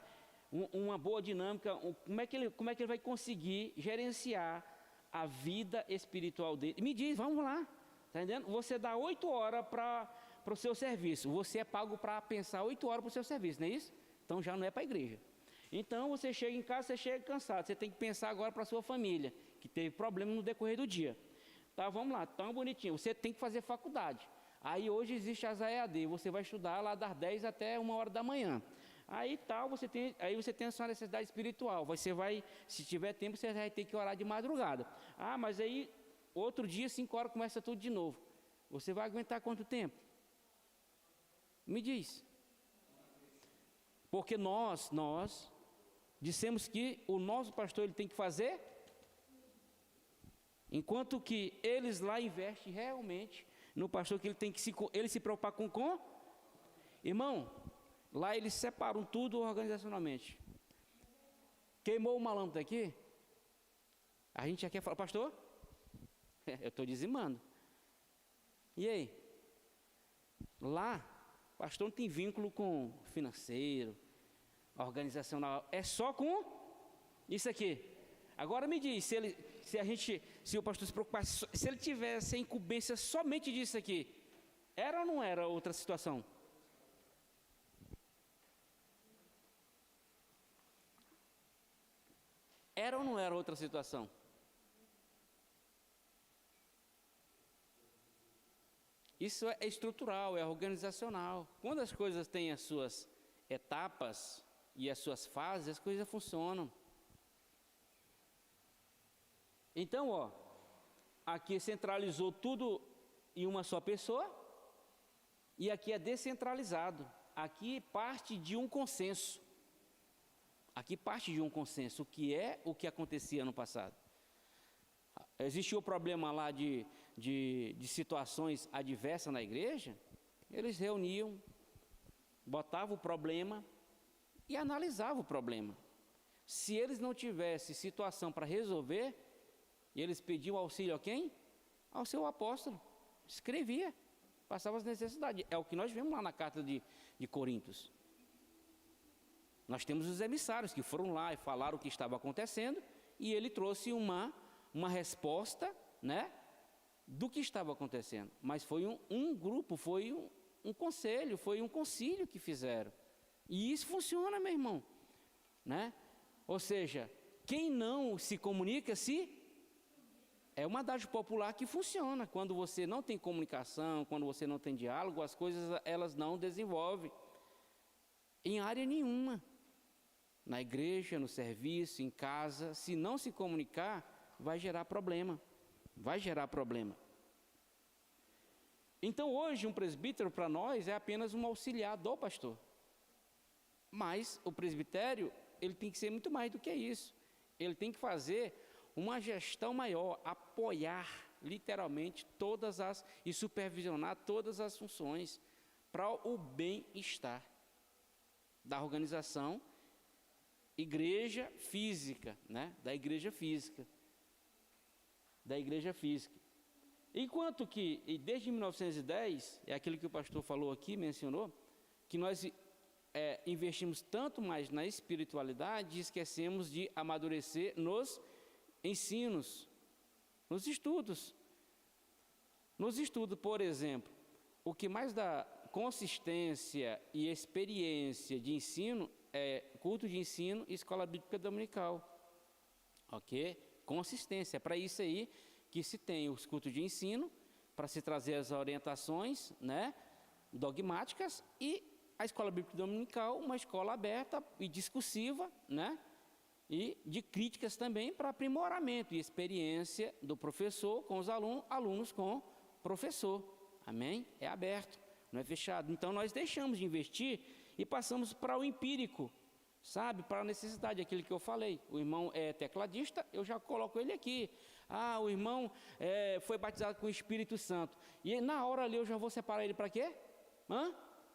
uma boa dinâmica. Como é que ele vai conseguir gerenciar a vida espiritual dele? Me diz, vamos lá, tá entendendo? Você dá 8 horas para o seu serviço. Você é pago para pensar 8 horas para o seu serviço, não é isso? Então já não é para a igreja. Então você chega em casa, você chega cansado. Você tem que pensar agora para a sua família, que teve problema no decorrer do dia. Tá, vamos lá, tão bonitinho. Você tem que fazer faculdade. Aí hoje existe as EAD, você vai estudar lá das 10 até 1h da manhã. Aí tal, você tem a sua necessidade espiritual. Você vai, se tiver tempo, você vai ter que orar de madrugada. Ah, mas aí outro dia, 5 horas, começa tudo de novo. Você vai aguentar quanto tempo? Me diz. Porque nós dissemos que o nosso pastor ele tem que fazer, enquanto que eles lá investem realmente no pastor, que ele se preocupar com. Irmão, lá eles separam tudo organizacionalmente. Queimou uma lâmpada aqui, a gente já quer falar, pastor, eu estou dizimando. E aí? Lá, pastor não tem vínculo com financeiro, organizacional, é só com isso aqui. Agora me diz, se o pastor se preocupasse, se ele tivesse a incumbência somente disso aqui, era ou não era outra situação? Era ou não era outra situação? Isso é estrutural, é organizacional. Quando as coisas têm as suas etapas e as suas fases, as coisas funcionam. Então, aqui centralizou tudo em uma só pessoa, e aqui é descentralizado. Aqui parte de um consenso. Aqui parte de um consenso, que é o que acontecia no passado. Existiu o problema lá de situações adversas na igreja, eles reuniam, botavam o problema e analisavam o problema. Se eles não tivessem situação para resolver, eles pediam auxílio a quem? Ao seu apóstolo. Escrevia, passava as necessidades. É o que nós vemos lá na carta de Coríntios. Nós temos os emissários que foram lá e falaram o que estava acontecendo, e ele trouxe uma resposta, né, do que estava acontecendo. Mas foi um grupo, foi um conselho, foi um concílio que fizeram. E isso funciona, meu irmão, né? Ou seja, quem não se comunica, é uma adágio popular que funciona. Quando você não tem comunicação, quando você não tem diálogo, as coisas elas não desenvolvem em área nenhuma. Na igreja, no serviço, em casa, se não se comunicar, vai gerar problema. Vai gerar problema. Então hoje um presbítero para nós é apenas um auxiliar do pastor. Mas o presbitério, ele tem que ser muito mais do que isso. Ele tem que fazer uma gestão maior, apoiar literalmente e supervisionar todas as funções para o bem-estar da organização igreja física, né? Da igreja física. Enquanto que, desde 1910, é aquilo que o pastor falou aqui, mencionou, que nós investimos tanto mais na espiritualidade e esquecemos de amadurecer nos ensinos, nos estudos. Por exemplo, o que mais dá consistência e experiência de ensino é culto de ensino e escola bíblica dominical. Ok? Consistência, é para isso aí que se tem os cultos de ensino, para se trazer as orientações, né, dogmáticas, e a escola bíblica dominical, uma escola aberta e discursiva, né, e de críticas também para aprimoramento e experiência do professor com os alunos com o professor. Amém? É aberto, não é fechado. Então nós deixamos de investir e passamos para o empírico, sabe, para a necessidade, aquilo que eu falei. O irmão é tecladista, eu já coloco ele aqui. Ah, o irmão foi batizado com o Espírito Santo. E na hora ali eu já vou separar ele para quê?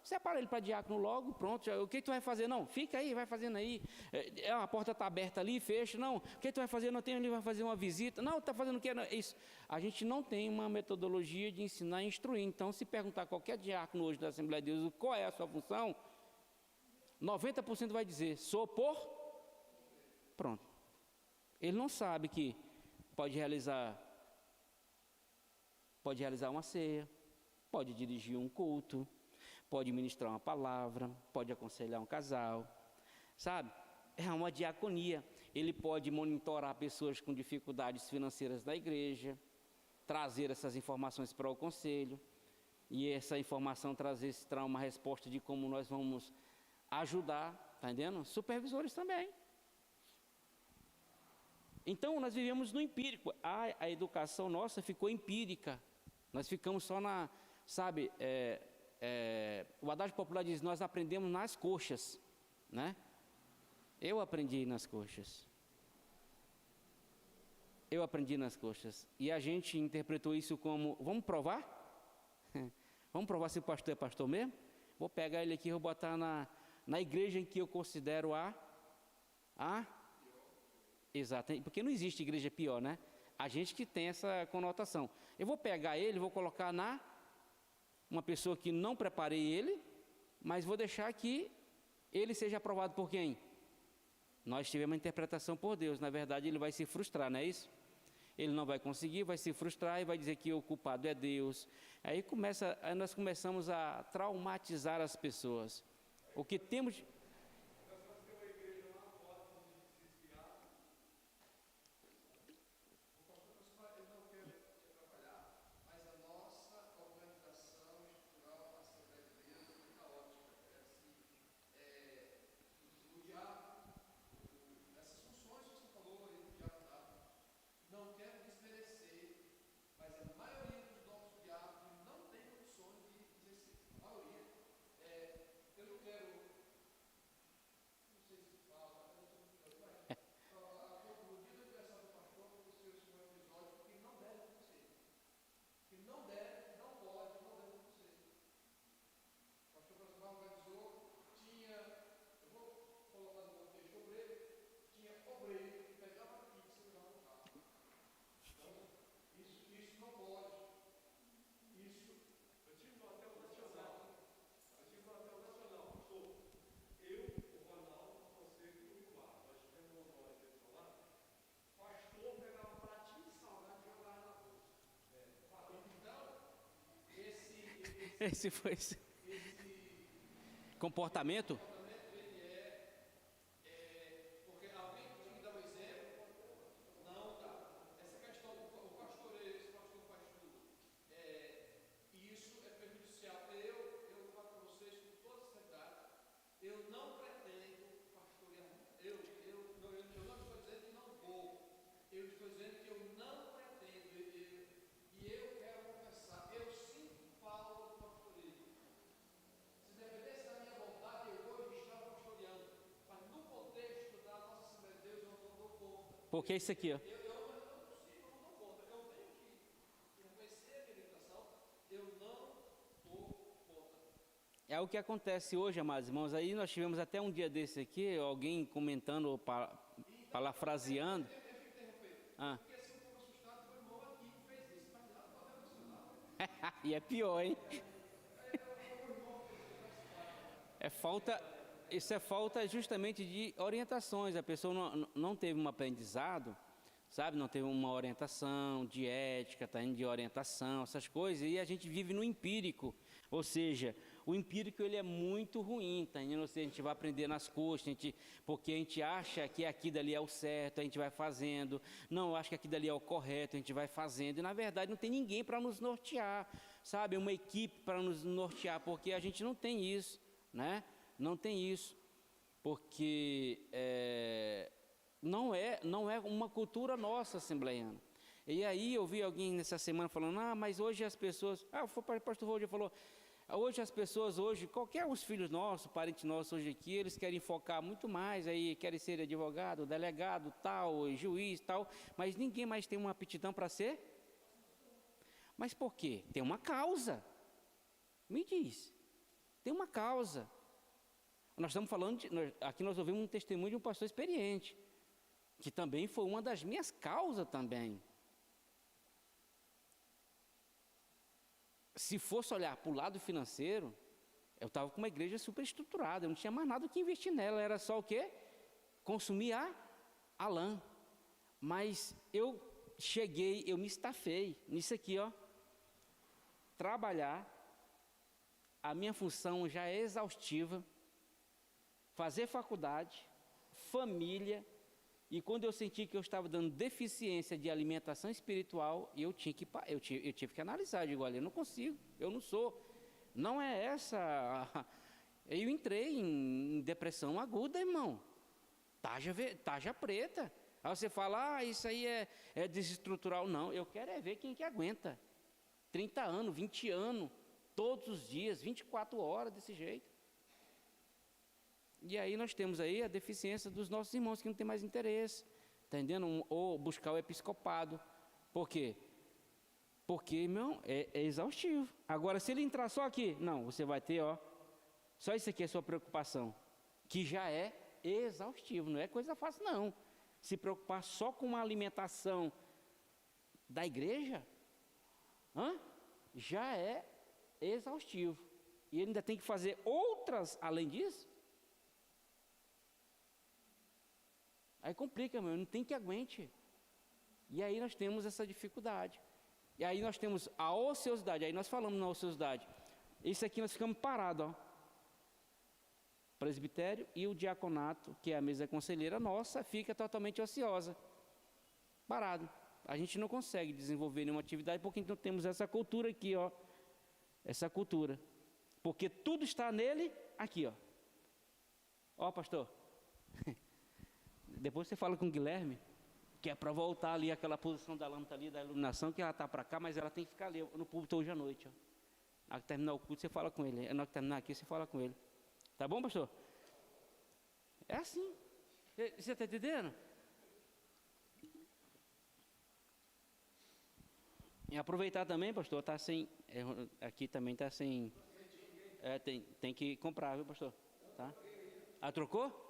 Separa ele para diácono logo, pronto. O que tu vai fazer? Não, fica aí, vai fazendo aí. A porta está aberta ali, fecha. Não, o que tu vai fazer? Não tem ali, vai fazer uma visita. Não, está fazendo o quê? Não, isso. A gente não tem uma metodologia de ensinar e instruir. Então, se perguntar a qualquer diácono hoje da Assembleia de Deus qual é a sua função, 90% vai dizer, sou por... Pronto. Ele não sabe que pode realizar uma ceia, pode dirigir um culto, pode ministrar uma palavra, pode aconselhar um casal, sabe? É uma diaconia. Ele pode monitorar pessoas com dificuldades financeiras da igreja, trazer essas informações para o conselho. e essa informação traz uma resposta de como nós vamos ajudar, tá entendendo? Supervisores também. Então, nós vivemos no empírico. A educação nossa ficou empírica. Nós ficamos só na, sabe, o adágio popular diz, nós aprendemos nas coxas, né? Eu aprendi nas coxas. Eu aprendi nas coxas. E a gente interpretou isso como, vamos provar? Vamos provar se o pastor é pastor mesmo? Vou pegar ele aqui e vou botar na igreja em que eu considero exato, porque não existe igreja pior, né? A gente que tem essa conotação. Eu vou pegar ele, vou colocar uma pessoa que não preparei ele, mas vou deixar que ele seja aprovado por quem? Nós tivemos uma interpretação por Deus. Na verdade, ele vai se frustrar, não é isso? Ele não vai conseguir, vai se frustrar e vai dizer que o culpado é Deus. Aí nós começamos a traumatizar as pessoas. O que temos... Esse foi esse comportamento. Porque é isso aqui, ó. É o que acontece hoje, amados irmãos. Aí nós tivemos até um dia desse aqui, alguém comentando, parafraseando. E é pior, hein? Isso é falta justamente de orientações. A pessoa não teve um aprendizado, sabe? Não teve uma orientação de ética, de orientação, essas coisas. E a gente vive no empírico. Ou seja, o empírico ele é muito ruim, tá? Ou seja, a gente vai aprender nas coxas, porque a gente acha que aquilo ali é o certo, a gente vai fazendo. Não, eu acho que aquilo ali é o correto, a gente vai fazendo. E na verdade não tem ninguém para nos nortear, sabe? Uma equipe para nos nortear, porque a gente não tem isso, né? Não tem isso, porque não é uma cultura nossa assembleiana. E aí eu vi alguém nessa semana falando, mas hoje as pessoas... o pastor Roger falou, hoje as pessoas, qualquer os filhos nossos, parentes nossos hoje aqui, eles querem focar muito mais, aí querem ser advogado, delegado, tal, juiz, tal, mas ninguém mais tem uma aptidão para ser? Mas por quê? Tem uma causa. Me diz, tem uma causa. Nós estamos falando, aqui nós ouvimos um testemunho de um pastor experiente, que também foi uma das minhas causas também. Se fosse olhar para o lado financeiro, eu estava com uma igreja super estruturada, eu não tinha mais nada que investir nela, era só o quê? Consumir a lã. Mas eu me estafei nisso aqui, ó. Trabalhar, a minha função já é exaustiva, fazer faculdade, família, E quando eu senti que eu estava dando deficiência de alimentação espiritual, eu tive que analisar. Eu digo, olha, eu não consigo, eu não sou. Não é essa. Eu entrei em depressão aguda, irmão. Taja preta. Aí você fala, isso aí é desestrutural. Não, eu quero é ver quem que aguenta. 30 anos, 20 anos, todos os dias, 24 horas desse jeito. E aí nós temos aí a deficiência dos nossos irmãos que não tem mais interesse, tá entendendo? Ou buscar o episcopado. Por quê? Porque, irmão, é exaustivo. Agora, se ele entrar só aqui, não, você vai ter, só isso aqui é a sua preocupação, que já é exaustivo, não é coisa fácil, não. Se preocupar só com uma alimentação da igreja, já é exaustivo. E ele ainda tem que fazer outras além disso. Aí complica, meu, não tem que aguente. E aí nós temos essa dificuldade. E aí nós temos a ociosidade, aí nós falamos na ociosidade. Isso aqui nós ficamos parados, Presbitério e o diaconato, que é a mesa conselheira nossa, fica totalmente ociosa. Parado. A gente não consegue desenvolver nenhuma atividade porque não temos essa cultura aqui, Essa cultura. Porque tudo está nele, aqui, pastor. Depois você fala com o Guilherme, que é para voltar ali aquela posição da lâmpada ali, da iluminação, que ela está para cá, mas ela tem que ficar ali no púlpito hoje à noite. Na hora que terminar o culto, você fala com ele. Na hora que terminar aqui, você fala com ele. Tá bom, pastor? É assim. Você está entendendo? E aproveitar também, pastor, tá sem. Aqui também está sem. Tem que comprar, viu, pastor? Tá? Trocou?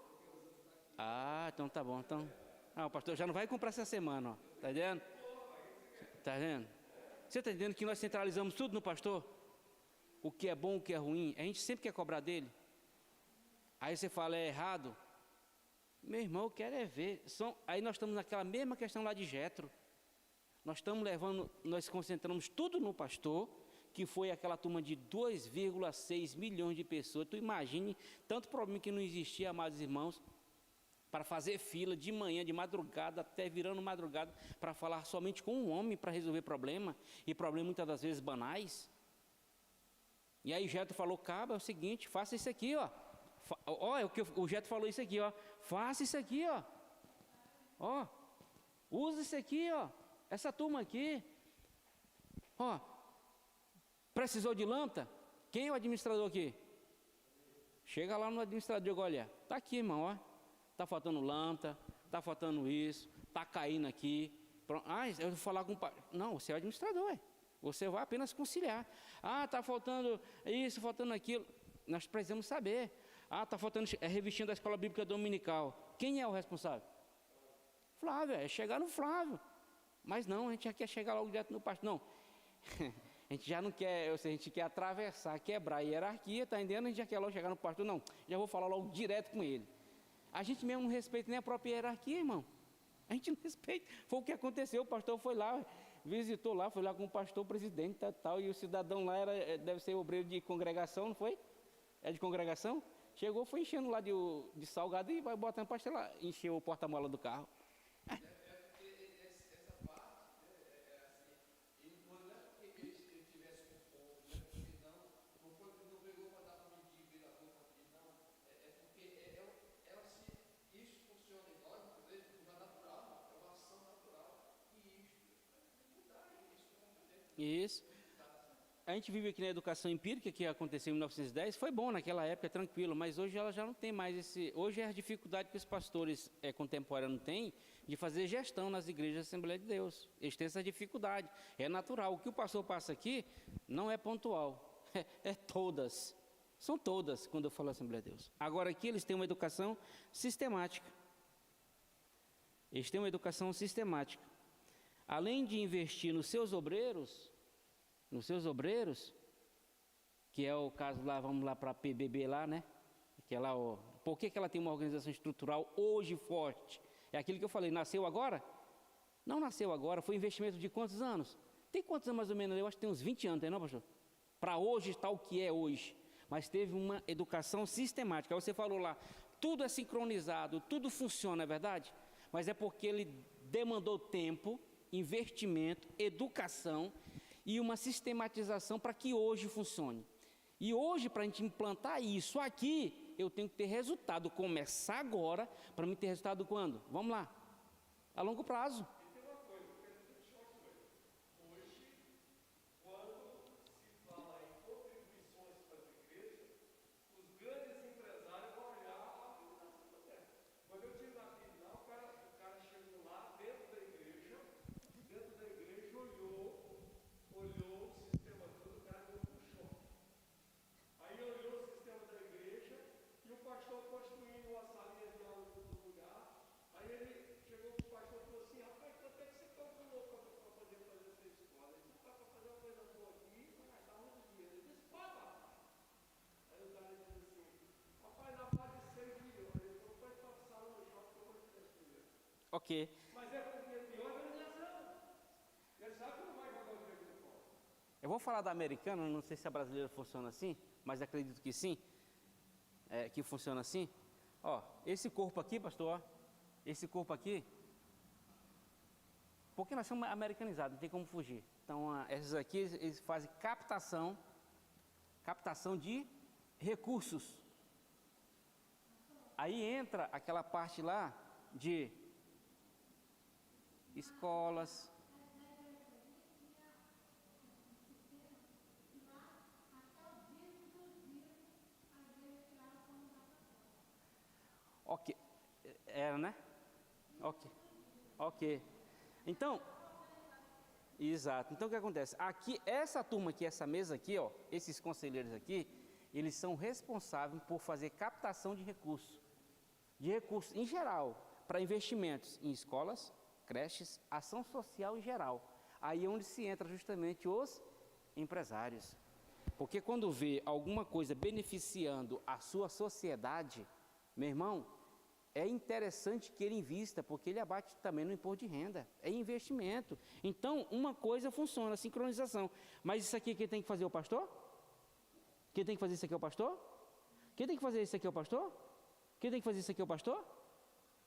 Então tá bom. Então, o pastor já não vai comprar essa semana, tá vendo? Tá vendo? Você está entendendo que nós centralizamos tudo no pastor? O que é bom, o que é ruim, a gente sempre quer cobrar dele. Aí você fala, é errado. Meu irmão, eu quero é ver. Aí nós estamos naquela mesma questão lá de Jetro. Nós concentramos tudo no pastor, que foi aquela turma de 2,6 milhões de pessoas. Tu imagine tanto problema que não existia, amados irmãos, para fazer fila de manhã, de madrugada, até virando madrugada, para falar somente com um homem para resolver problema, e problemas muitas das vezes banais. E aí Jetro falou, Caba, é o seguinte, faça isso aqui, o Jetro falou isso aqui, faça isso aqui, usa isso aqui, essa turma aqui, precisou de lâmpada? Quem é o administrador aqui? Chega lá no administrador e diga, olha, tá aqui, irmão, está faltando lâmpada, está faltando isso, está caindo aqui. Eu vou falar com o pai. Não, você é o administrador, Você vai apenas conciliar. Está faltando isso, faltando aquilo. Nós precisamos saber. Está faltando revestindo a escola bíblica dominical. Quem é o responsável? Flávio, é chegar no Flávio. Mas não, a gente já quer chegar logo direto no pastor. Não, a gente já não quer, a gente quer atravessar, quebrar a hierarquia, está entendendo? A gente já quer logo chegar no pastor. Não, já vou falar logo direto com ele. A gente mesmo não respeita nem a própria hierarquia, irmão. A gente não respeita. Foi o que aconteceu, o pastor foi lá, visitou lá, foi lá com o pastor presidente tal, e o cidadão lá deve ser obreiro de congregação, não foi? É de congregação? Chegou, foi enchendo lá de salgado e vai botando pastor lá, encheu o porta-mola do carro. Isso. A gente vive aqui na educação empírica, que aconteceu em 1910, foi bom naquela época, tranquilo, mas hoje ela já não tem mais esse... Hoje é a dificuldade que os pastores contemporâneos têm de fazer gestão nas igrejas da Assembleia de Deus. Eles têm essa dificuldade, é natural. O que o pastor passa aqui não é pontual, é todas. São todas, quando eu falo Assembleia de Deus. Agora aqui eles têm uma educação sistemática. Eles têm uma educação sistemática. Além de investir nos seus obreiros, que é o caso lá, vamos lá para a PBB lá, né? Que é lá, por que ela tem uma organização estrutural hoje forte? É aquilo que eu falei, nasceu agora? Não nasceu agora, foi investimento de quantos anos? Tem quantos anos mais ou menos? Eu acho que tem uns 20 anos, não, pastor? Para hoje está o que é hoje. Mas teve uma educação sistemática. Você falou lá, tudo é sincronizado, tudo funciona, é verdade? mas é porque ele demandou tempo, investimento, educação e uma sistematização para que hoje funcione. E hoje, para a gente implantar isso aqui, eu tenho que ter resultado, começar agora, para me ter resultado quando? Vamos lá, a longo prazo. Ok. Eu vou falar da americana, não sei se a brasileira funciona assim, mas acredito que sim, que funciona assim. Ó, esse corpo aqui, pastor, ó, esse corpo aqui, porque nós somos americanizados, não tem como fugir. Então, essas aqui, eles fazem captação de recursos. Aí entra aquela parte lá de escolas. Ok, era, né? Ok. Então, exato. Então, o que acontece? Aqui, essa turma aqui, essa mesa aqui, ó, esses conselheiros aqui, eles são responsáveis por fazer captação de recursos em geral, para investimentos em escolas, creches, ação social em geral. Aí é onde se entra justamente os empresários. Porque quando vê alguma coisa beneficiando a sua sociedade, meu irmão, é interessante que ele invista, porque ele abate também no imposto de renda, é investimento. Então, uma coisa funciona, a sincronização. Mas isso aqui quem tem que fazer é o pastor? Quem tem que fazer isso aqui é o pastor? Quem tem que fazer isso aqui é o pastor? Quem tem que fazer isso aqui é o pastor?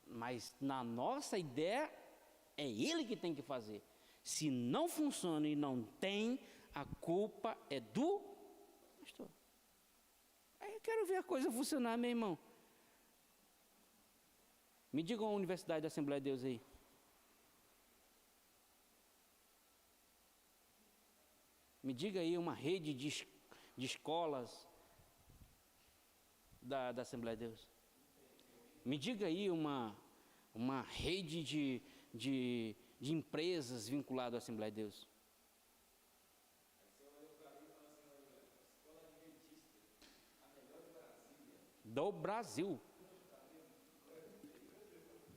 Mas na nossa ideia, é ele que tem que fazer. Se não funciona e não tem, a culpa é do pastor. Aí eu quero ver a coisa funcionar, meu irmão. Me diga uma universidade da Assembleia de Deus aí. Me diga aí uma rede de escolas da Assembleia de Deus. Me diga aí uma rede de empresas vinculadas à Assembleia de Deus. Do Brasil.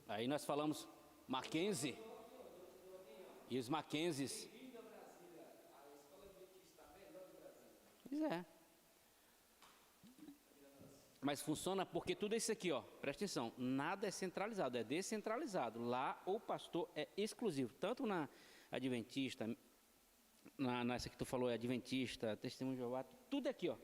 Aí nós falamos Mackenzie e os Mackenzies. Pois é. Mas funciona porque tudo isso aqui, ó, presta atenção, nada é centralizado, é descentralizado. Lá o pastor é exclusivo, tanto na Adventista, nessa que tu falou é Adventista, Testemunho de Jeová, tudo aqui, ó.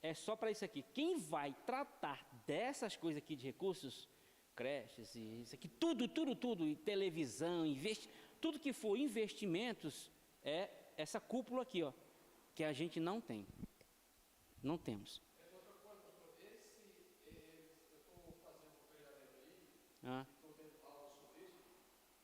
É só para isso aqui. Quem vai tratar dessas coisas aqui de recursos, creches e isso aqui, tudo, e televisão, tudo que for investimentos, é essa cúpula aqui, ó, que a gente não tem. Não temos. Estou vendo aula sobre isso.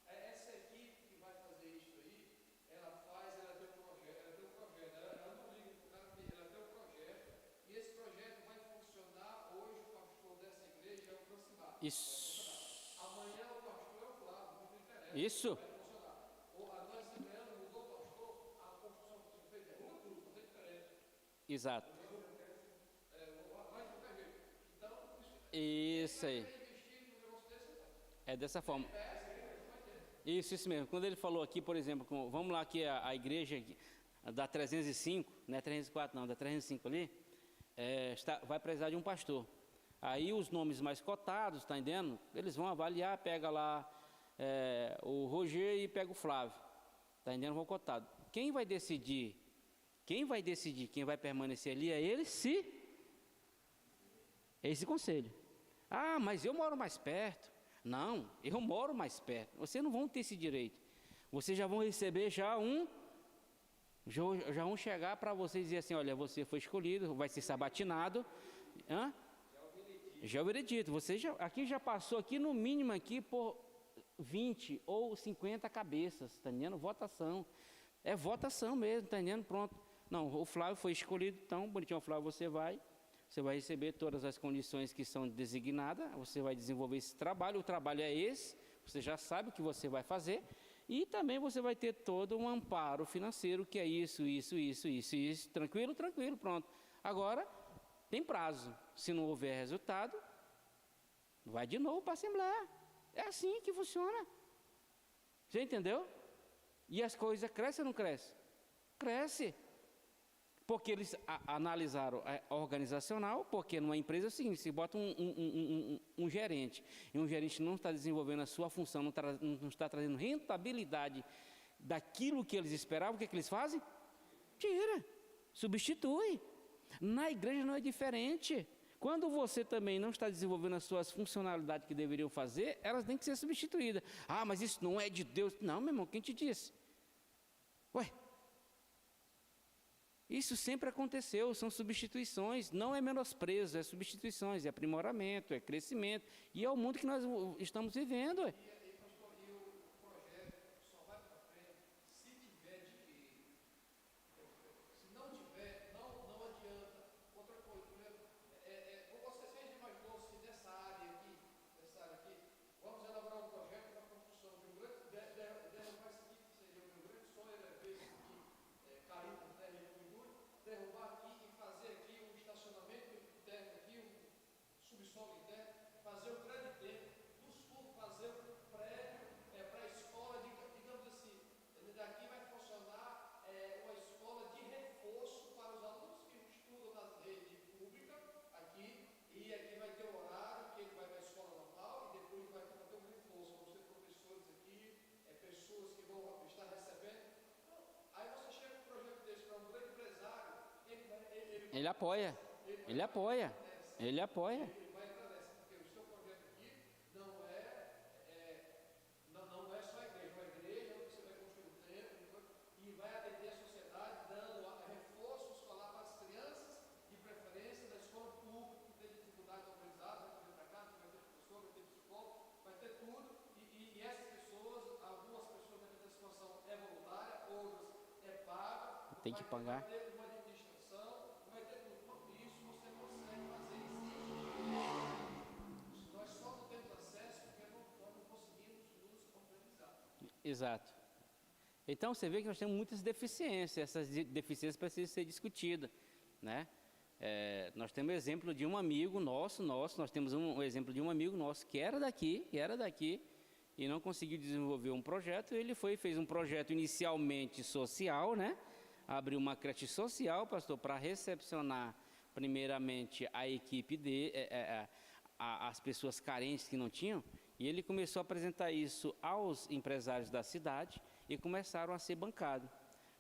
Essa equipe que vai fazer isso aí, ela tem um projeto, ela não liga para o cara, ela tem um projeto, e esse projeto vai funcionar. Hoje o pastor dessa igreja é o Francimar. Isso. Amanhã o pastor é o Flávio, não interessa. Isso. Vai funcionar. Agora essa manhã mudou o pastor, a construção que você fez é uma cruz, não tem diferença. Exato. Isso aí. É dessa forma. Isso mesmo. Quando ele falou aqui, por exemplo, vamos lá que a igreja da 305, não é 304 não, da 305 ali, vai precisar de um pastor. Aí os nomes mais cotados, tá entendendo? Eles vão avaliar, pega lá o Roger e pega o Flávio. Tá entendendo? Vão cotado. Quem vai decidir quem vai permanecer ali é ele, é esse conselho. Ah, mas eu moro mais perto. Não, eu moro mais perto. Vocês não vão ter esse direito. Vocês já vão receber já vão chegar para vocês dizer assim, olha, você foi escolhido, vai ser sabatinado. Hã? Já é o veredito. Você aqui já passou aqui no mínimo aqui por 20 ou 50 cabeças, tá entendendo? Votação. É votação mesmo, tá entendendo? Pronto. Não, o Flávio foi escolhido, então, bonitinho, Flávio, você vai receber todas as condições que são designadas, você vai desenvolver esse trabalho, o trabalho é esse, você já sabe o que você vai fazer, e também você vai ter todo um amparo financeiro, que é isso, tranquilo, pronto. Agora, tem prazo, se não houver resultado, vai de novo para a Assembleia, é assim que funciona, você entendeu? E as coisas crescem ou não crescem? Cresce. Porque eles analisaram a organizacional, porque numa empresa é o seguinte, se bota um gerente, e um gerente não está desenvolvendo a sua função, não está trazendo rentabilidade daquilo que eles esperavam, o que eles fazem? Tira, substitui. Na igreja não é diferente. Quando você também não está desenvolvendo as suas funcionalidades que deveriam fazer, elas têm que ser substituídas. Ah, mas isso não é de Deus. Não, meu irmão, quem te disse? Ué? Isso sempre aconteceu, são substituições, não é menosprezo, é substituições, é aprimoramento, é crescimento, e é o mundo que nós estamos vivendo. Ué. Ele apoia. Tem que pagar. Exato. Então você vê que nós temos muitas deficiências, essas deficiências precisam ser discutidas, né? Nós temos exemplo de um amigo nosso, nós temos um exemplo de um amigo nosso que era daqui e não conseguiu desenvolver um projeto. Ele fez um projeto inicialmente social, né? Abriu uma creche social, pastor, para recepcionar primeiramente a equipe as pessoas carentes que não tinham. E ele começou a apresentar isso aos empresários da cidade e começaram a ser bancados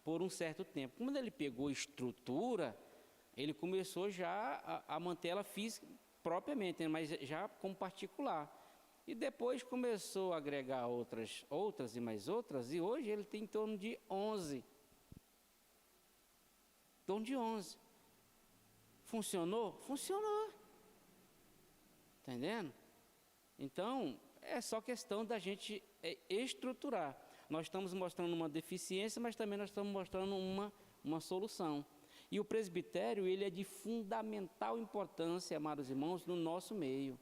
por um certo tempo. Quando ele pegou estrutura, ele começou já a manter ela física propriamente, mas já como particular. E depois começou a agregar outras e mais outras, e hoje ele tem em torno de 11. Funcionou? Funcionou. Entendendo? Então, é só questão da gente estruturar. Nós estamos mostrando uma deficiência, mas também nós estamos mostrando uma solução. E o presbitério, ele é de fundamental importância, amados irmãos, no nosso meio.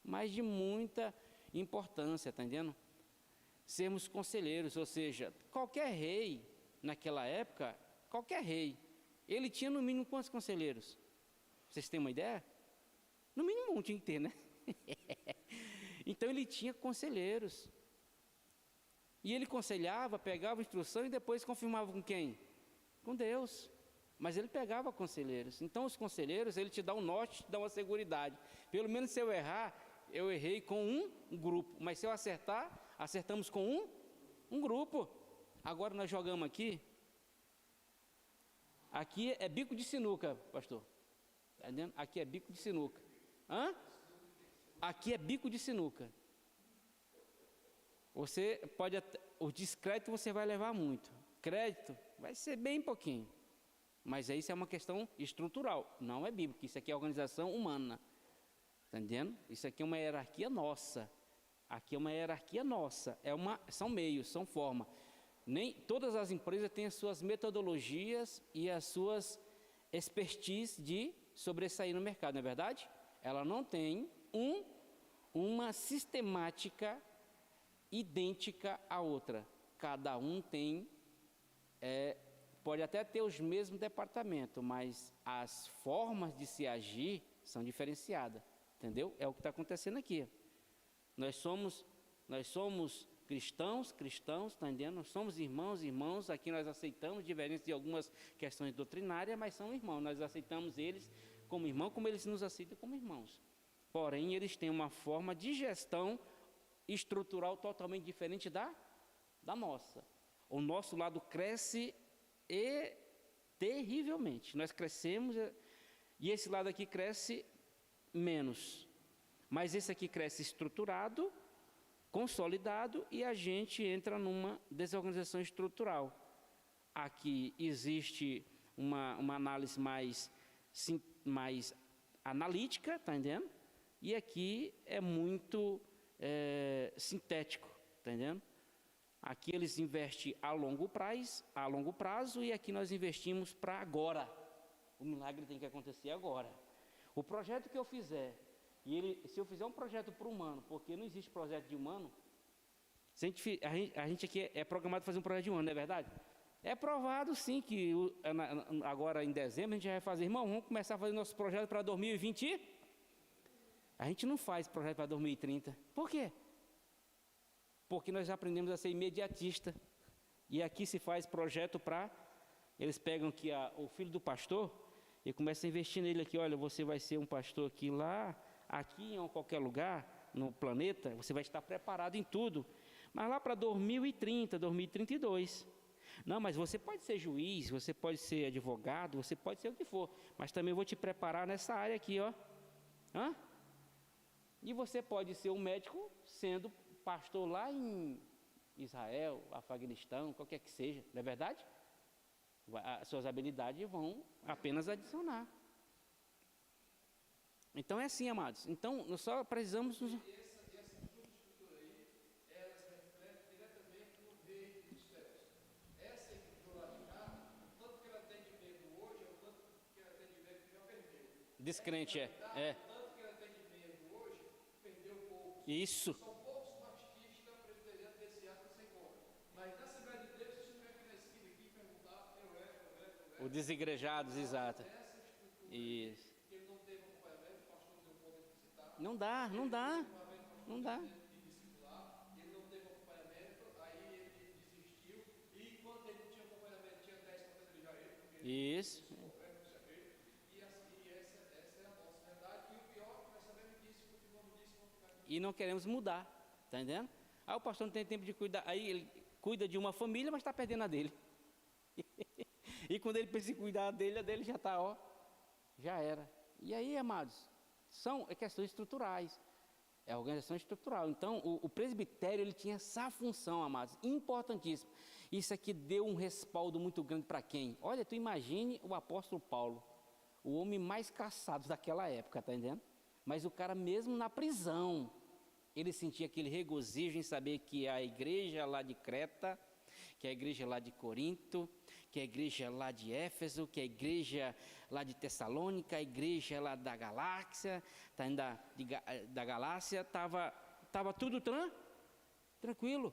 Mas de muita importância, está entendendo? Sermos conselheiros, ou seja, qualquer rei, naquela época, ele tinha no mínimo quantos conselheiros? Vocês têm uma ideia? No mínimo um tinha que ter, né? Então ele tinha conselheiros. E ele conselhava, pegava instrução e depois confirmava com quem? Com Deus. Mas ele pegava conselheiros. Então os conselheiros, ele te dá um norte, te dá uma seguridade. Pelo menos se eu errar, eu errei com um grupo. Mas se eu acertar, acertamos com um grupo. Agora nós jogamos aqui. Aqui é bico de sinuca, pastor. Tá entendendo? Aqui é bico de sinuca. Hã? Aqui é bico de sinuca. Você pode, o descrédito você vai levar muito. Crédito vai ser bem pouquinho. Mas isso é uma questão estrutural, não é bíblico. Isso aqui é organização humana. Está entendendo? Isso aqui é uma hierarquia nossa. Aqui é uma hierarquia nossa. São meios, são forma. Nem todas as empresas têm as suas metodologias e as suas expertise de sobressair no mercado, não é verdade? Ela não tem uma sistemática idêntica à outra. Cada um tem, pode até ter os mesmos departamentos, mas as formas de se agir são diferenciadas, entendeu? É o que está acontecendo aqui. Nós somos cristãos, tá entendendo? Nós somos irmãos, aqui nós aceitamos diferenças de algumas questões doutrinárias, mas são irmãos, nós aceitamos eles como irmãos, como eles nos aceitam como irmãos. Porém, eles têm uma forma de gestão estrutural totalmente diferente da nossa. O nosso lado cresce terrivelmente. Nós crescemos e esse lado aqui cresce menos. Mas esse aqui cresce estruturado, consolidado, e a gente entra numa desorganização estrutural. Aqui existe uma análise mais analítica, tá entendendo? E aqui é muito sintético, tá entendendo? Aqui eles investem a longo prazo, e aqui nós investimos para agora. O milagre tem que acontecer agora. O projeto que eu fizer, se eu fizer um projeto para o humano, porque não existe projeto de humano, a gente aqui é programado para fazer um projeto de humano, não é verdade? É provado sim que agora em dezembro a gente já vai fazer, irmão, vamos começar a fazer nosso projeto para 2020. A gente não faz projeto para 2030. Por quê? Porque nós aprendemos a ser imediatista. E aqui se faz projeto para... Eles pegam aqui o filho do pastor e começam a investir nele aqui. Olha, você vai ser um pastor aqui lá, aqui em qualquer lugar, no planeta, você vai estar preparado em tudo. Mas lá para 2030, 2032. Não, mas você pode ser juiz, você pode ser advogado, você pode ser o que for. Mas também vou te preparar nessa área aqui, ó. Hã? E você pode ser um médico sendo pastor lá em Israel, Afeganistão, qualquer que seja, não é verdade? As suas habilidades vão apenas adicionar. Então é assim, amados. Então nós só precisamos... Essa estrutura aí, ela se reflete diretamente no reino dos céus. Essa estrutura lá de cá, o tanto que ela tem de medo hoje, é o tanto que ela tem de medo que já perdeu. Descrente, O tanto que ela tem de medo hoje, perdeu pouco. Isso. São poucos marxistas presbiterianos desse ato que você encontra. Mas na Assembleia de Deus, se você estiver aqui na esquina aqui e perguntar, Os desigrejados, exato. Isso. Não dá. ele não teve acompanhamento, aí ele desistiu, e quando ele não tinha acompanhamento, tinha 10 para apedrejar ele, porque Isso. e essa é a nossa verdade, e o pior é que nós sabemos disso, continuamos disso, vamos ficar aqui. E não queremos mudar, tá entendendo? Aí o pastor não tem tempo de cuidar, aí ele cuida de uma família, mas está perdendo a dele. E quando ele pensa em cuidar dele, a dele já está, já era. E aí, amados, são questões estruturais, é a organização estrutural. Então, o presbitério, ele tinha essa função, amados, importantíssima. Isso aqui deu um respaldo muito grande para quem? Olha, tu imagine o apóstolo Paulo, o homem mais caçado daquela época, tá entendendo? Mas o cara mesmo na prisão, ele sentia aquele regozijo em saber que a igreja lá de Creta, que a igreja lá de Corinto, que a igreja lá de Éfeso, que a igreja lá de Tessalônica, a igreja lá da Galáxia, da Galácia, estava tudo tranquilo.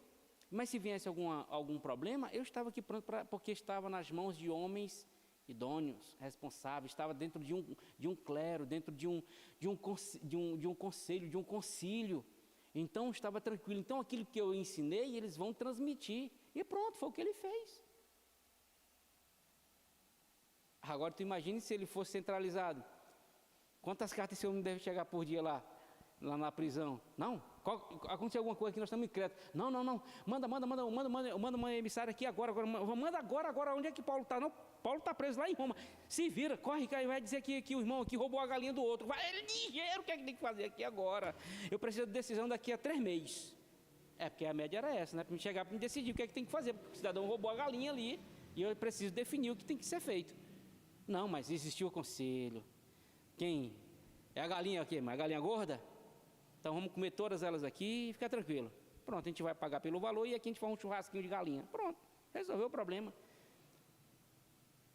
Mas se viesse algum problema, eu estava aqui pronto, porque estava nas mãos de homens idôneos, responsáveis, estava dentro de um clero, dentro de um conselho, de um concílio. Então estava tranquilo. Então aquilo que eu ensinei, eles vão transmitir. E pronto, foi o que ele fez. Agora tu imagine se ele fosse centralizado. Quantas cartas esse homem deve chegar por dia lá na prisão? Não? Aconteceu alguma coisa aqui, nós estamos em Creta. Não. Manda uma emissária aqui agora. Manda agora. Onde é que Paulo está? Não, Paulo está preso lá em Roma. Se vira, corre, e vai dizer que o irmão aqui roubou a galinha do outro. Vai, ele ligeiro, o que é que tem que fazer aqui agora? Eu preciso de decisão daqui a 3 meses. É, porque a média era essa, né? Para me chegar, para me decidir o que é que tem que fazer, porque o cidadão roubou a galinha ali e eu preciso definir o que tem que ser feito. Não, mas existiu o conselho. Quem? É a galinha aqui, mas a galinha gorda? Então vamos comer todas elas aqui e ficar tranquilo. Pronto, a gente vai pagar pelo valor e aqui a gente faz um churrasquinho de galinha. Pronto, resolveu o problema.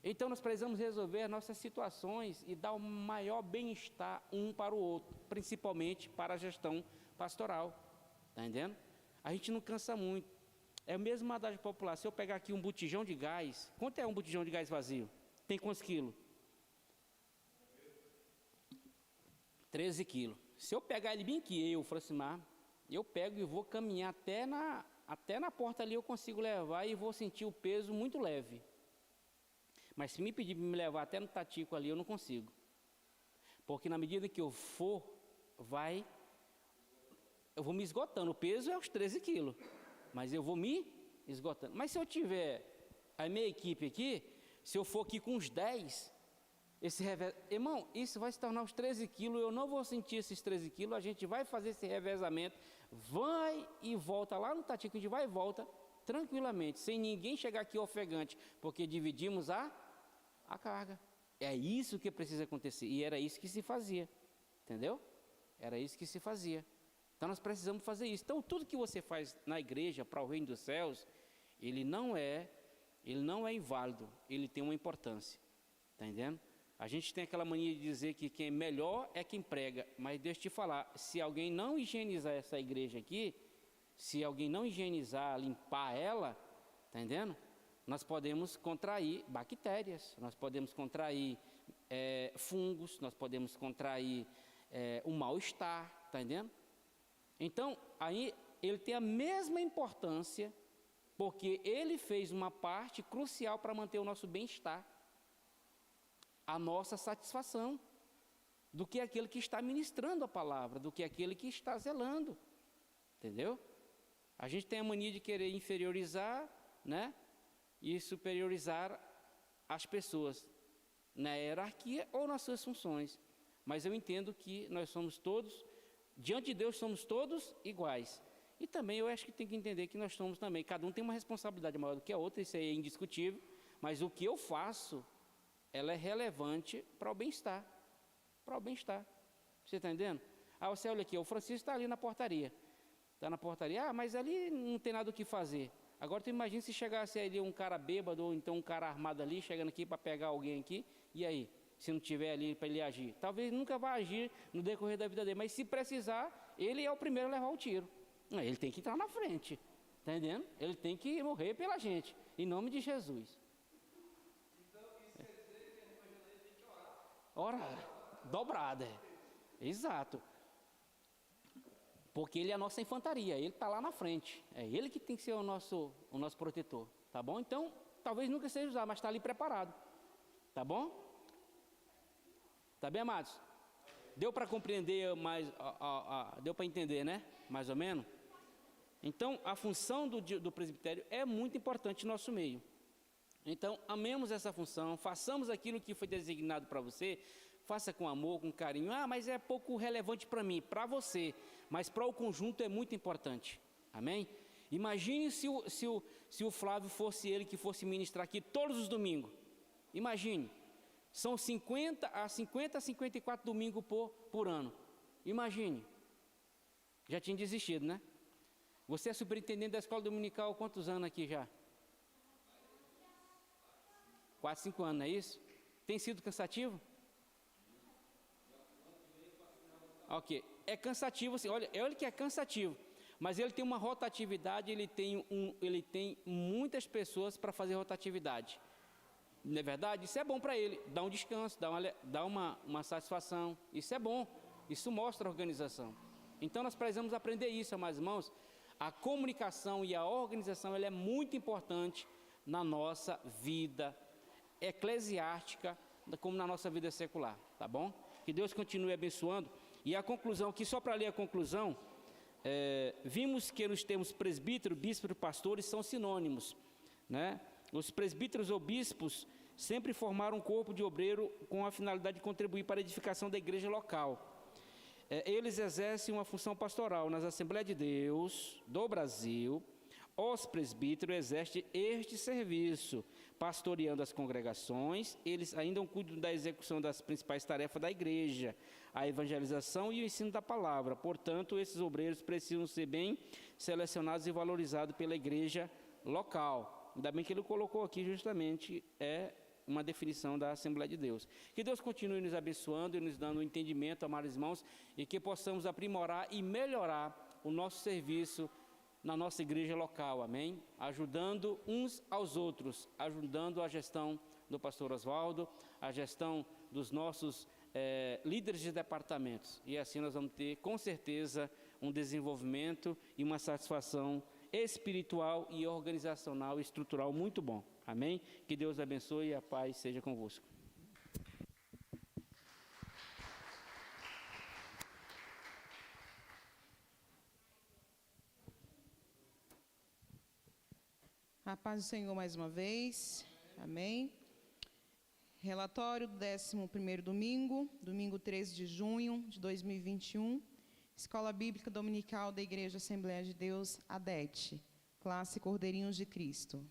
Então nós precisamos resolver nossas situações e dar o maior bem-estar um para o outro, principalmente para a gestão pastoral. Está entendendo? A gente não cansa muito. É o mesmo adágio popular. Se eu pegar aqui um botijão de gás, quanto é um botijão de gás vazio? Tem quantos quilos? 13 quilos. Se eu pegar ele bem aqui, eu, Francimar, eu pego e vou caminhar até na porta ali, eu consigo levar e vou sentir o peso muito leve. Mas se me pedir para me levar até no tatico ali, eu não consigo. Porque na medida que eu for, eu vou me esgotando. O peso é os 13 quilos, mas eu vou me esgotando. Mas se eu tiver a minha equipe aqui, se eu for aqui com uns 10, irmão, isso vai se tornar os 13 quilos, eu não vou sentir esses 13 quilos, a gente vai fazer esse revezamento, vai e volta lá no tatico, a gente vai e volta tranquilamente, sem ninguém chegar aqui ofegante, porque dividimos a carga. É isso que precisa acontecer, e era isso que se fazia, entendeu? Era isso que se fazia. Então nós precisamos fazer isso. Então tudo que você faz na igreja para o reino dos céus, ele não é inválido, ele tem uma importância, está entendendo? A gente tem aquela mania de dizer que quem é melhor é quem prega, mas deixa eu te falar, se alguém não higienizar essa igreja aqui, se alguém não higienizar, limpar ela, está entendendo? Nós podemos contrair bactérias, nós podemos contrair fungos, nós podemos contrair o mal-estar, está entendendo? Então, aí ele tem a mesma importância, porque ele fez uma parte crucial para manter o nosso bem-estar, a nossa satisfação, do que aquele que está ministrando a palavra, do que aquele que está zelando, entendeu? A gente tem a mania de querer inferiorizar, né, e superiorizar as pessoas na hierarquia ou nas suas funções, mas eu entendo que nós somos todos, diante de Deus somos todos iguais, e também eu acho que tem que entender que nós somos também, cada um tem uma responsabilidade maior do que a outra, isso aí é indiscutível, mas o que eu faço, ela é relevante para o bem-estar, você está entendendo? Você olha aqui, o Francisco está ali na portaria, mas ali não tem nada o que fazer. Agora tu imagina se chegasse ali um cara bêbado, ou então um cara armado ali, chegando aqui para pegar alguém aqui, e aí? Se não tiver ali para ele agir, talvez nunca vá agir no decorrer da vida dele, mas se precisar, ele é o primeiro a levar o tiro, ele tem que entrar na frente, está entendendo? Ele tem que morrer pela gente, em nome de Jesus. Orar, dobrada, exato, porque ele é a nossa infantaria, ele está lá na frente, é ele que tem que ser o nosso protetor, tá bom? Então, talvez nunca seja usado, mas está ali preparado, tá bom? Tá bem, amados? Deu para compreender mais, deu para entender, né? Mais ou menos? Então, a função do presbitério é muito importante no nosso meio. Então, amemos essa função, façamos aquilo que foi designado para você, faça com amor, com carinho. Mas é pouco relevante para mim, para você, mas para o conjunto é muito importante. Amém? Imagine se o Flávio fosse ele que fosse ministrar aqui todos os domingos. Imagine, são 50 a 54 domingos por ano. Imagine, já tinha desistido, né? Você é superintendente da escola dominical há quantos anos aqui já? 4, 5 anos, não é isso? Tem sido cansativo? Ok, é cansativo, assim, olha que é cansativo, mas ele tem uma rotatividade, ele tem muitas pessoas para fazer rotatividade. Não é verdade? Isso é bom para ele, dá um descanso, dá uma satisfação, isso é bom, isso mostra a organização. Então nós precisamos aprender isso, amados irmãos, a comunicação e a organização, ela é muito importante na nossa vida eclesiástica, como na nossa vida secular, tá bom? Que Deus continue abençoando. E a conclusão, aqui só para ler a conclusão, vimos que nos termos presbítero, bispo e pastores são sinônimos, né? Os presbíteros ou bispos sempre formaram um corpo de obreiro com a finalidade de contribuir para a edificação da igreja local. eles exercem uma função pastoral nas Assembleias de Deus do Brasil. Os presbíteros exercem este serviço, pastoreando as congregações. Eles ainda cuidam da execução das principais tarefas da igreja, a evangelização e o ensino da palavra. Portanto, esses obreiros precisam ser bem selecionados e valorizados pela igreja local. Ainda bem que ele colocou aqui justamente uma definição da Assembleia de Deus. Que Deus continue nos abençoando e nos dando entendimento, amados irmãos, e que possamos aprimorar e melhorar o nosso serviço na nossa igreja local, amém? Ajudando uns aos outros, ajudando a gestão do pastor Oswaldo, a gestão dos nossos líderes de departamentos. E assim nós vamos ter, com certeza, um desenvolvimento e uma satisfação espiritual e organizacional e estrutural muito bom, amém? Que Deus abençoe e a paz seja convosco. A paz do Senhor mais uma vez. Amém. Relatório do 11º domingo, domingo 13 de junho de 2021. Escola Bíblica Dominical da Igreja Assembleia de Deus, ADET. Classe Cordeirinhos de Cristo.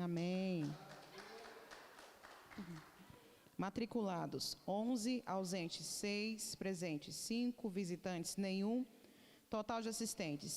Amém. Matriculados 11, ausentes 6, presentes 5, visitantes nenhum. Total de assistentes